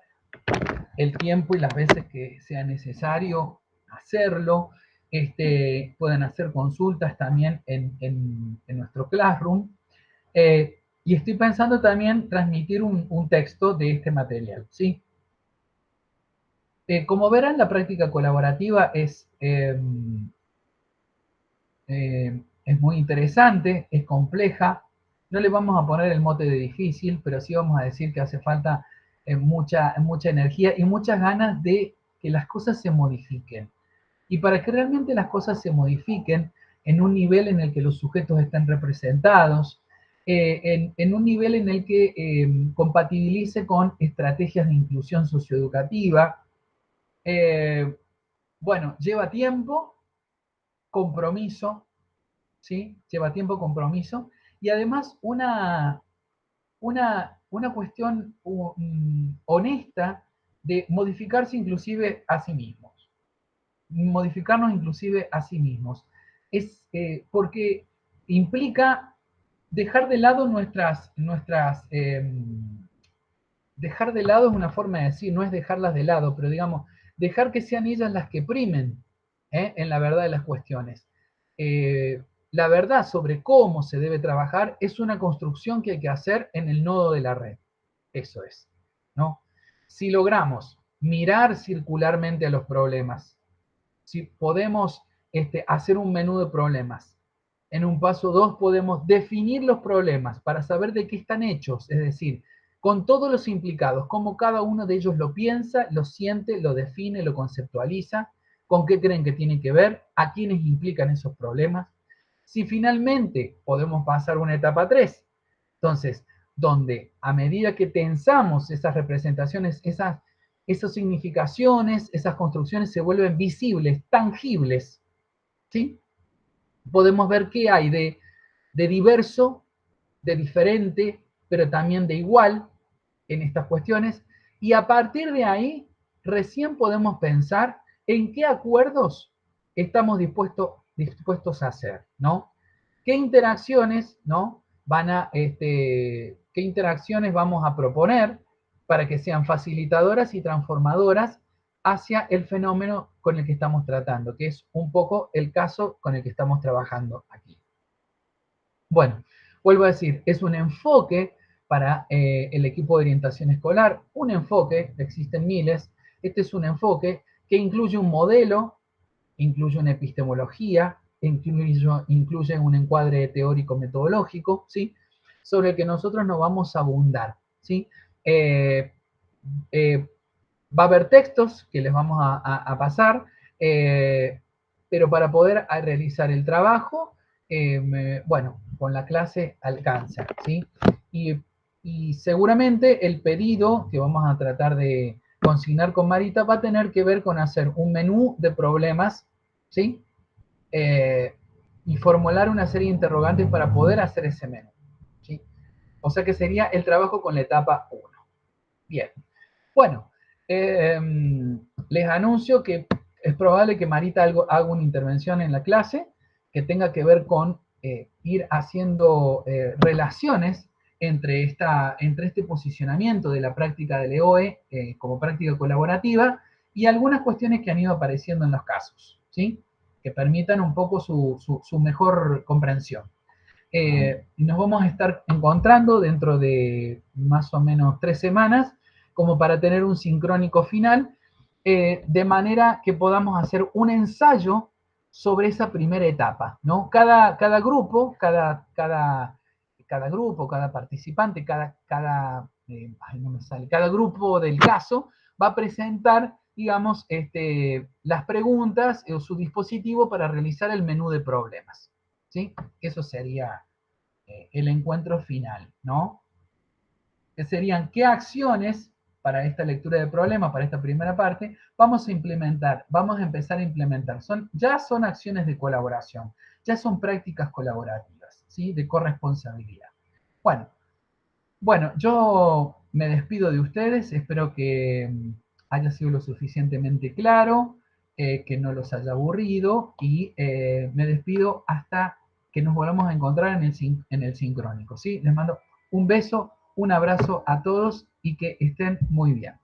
el tiempo y las veces que sea necesario hacerlo. Pueden hacer consultas también en nuestro Classroom. Y estoy pensando también transmitir un texto de este material, ¿sí? Como verán, la práctica colaborativa es muy interesante, es compleja. No le vamos a poner el mote de difícil, pero sí vamos a decir que hace falta mucha energía y muchas ganas de que las cosas se modifiquen. Y para que realmente las cosas se modifiquen en un nivel en el que los sujetos estén representados, en un nivel en el que compatibilice con estrategias de inclusión socioeducativa, bueno, lleva tiempo, compromiso, ¿sí? Lleva tiempo, compromiso, y además una cuestión honesta de modificarse inclusive a sí mismos, modificarnos inclusive a sí mismos. Es porque implica dejar de lado dejar de lado es una forma de decir, no es dejarlas de lado, pero digamos, dejar que sean ellas las que primen en la verdad de las cuestiones. La verdad sobre cómo se debe trabajar es una construcción que hay que hacer en el nodo de la red. Eso es, ¿no? Si logramos mirar circularmente a los problemas, si podemos hacer un menú de problemas, en un paso 2 podemos definir los problemas para saber de qué están hechos, es decir, con todos los implicados, cómo cada uno de ellos lo piensa, lo siente, lo define, lo conceptualiza, con qué creen que tiene que ver, a quiénes implican esos problemas. Si finalmente podemos pasar a una etapa 3, entonces, donde a medida que tensamos esas representaciones, esas significaciones, esas construcciones se vuelven visibles, tangibles, ¿sí? Podemos ver qué hay de diverso, de diferente, pero también de igual en estas cuestiones, y a partir de ahí recién podemos pensar en qué acuerdos estamos dispuestos a hacer, ¿no? ¿Qué interacciones, ¿no? ¿Qué interacciones vamos a proponer para que sean facilitadoras y transformadoras hacia el fenómeno con el que estamos tratando, que es un poco el caso con el que estamos trabajando aquí? Bueno, vuelvo a decir, es un enfoque para el equipo de orientación escolar, un enfoque, existen miles, este es un enfoque que incluye un modelo, incluye una epistemología, incluye un encuadre teórico-metodológico, ¿sí? Sobre el que nosotros nos vamos a abundar, ¿sí? Eh, eh, Va a haber textos que les vamos a pasar, pero para poder realizar el trabajo, bueno, con la clase alcanza, ¿sí? Y, y seguramente el pedido que vamos a tratar de consignar con Marita va a tener que ver con hacer un menú de problemas, ¿sí? Eh, y formular una serie de interrogantes para poder hacer ese menú, ¿sí? O sea que sería el trabajo con la etapa 1. Bien. Bueno, eh, les anuncio que es probable que Marita haga una intervención en la clase que tenga que ver con ir haciendo relaciones entre este posicionamiento de la práctica del EOE como práctica colaborativa y algunas cuestiones que han ido apareciendo en los casos, ¿sí? Que permitan un poco su mejor comprensión. Nos vamos a estar encontrando dentro de más o menos 3 semanas como para tener un sincrónico final, de manera que podamos hacer un ensayo sobre esa primera etapa, ¿no? Cada grupo, cada participante, cada grupo del caso va a presentar, digamos, las preguntas o su dispositivo para realizar el menú de problemas, ¿sí? Eso sería el encuentro final, ¿no? Que serían qué acciones para esta lectura de problemas, para esta primera parte, vamos a implementar, vamos a empezar a implementar. Ya son acciones de colaboración, ya son prácticas colaborativas, ¿sí? De corresponsabilidad. Bueno, yo me despido de ustedes, espero que haya sido lo suficientemente claro, que no los haya aburrido y me despido hasta que nos volvamos a encontrar en el sincrónico, ¿sí? Les mando un beso, un abrazo a todos y que estén muy bien.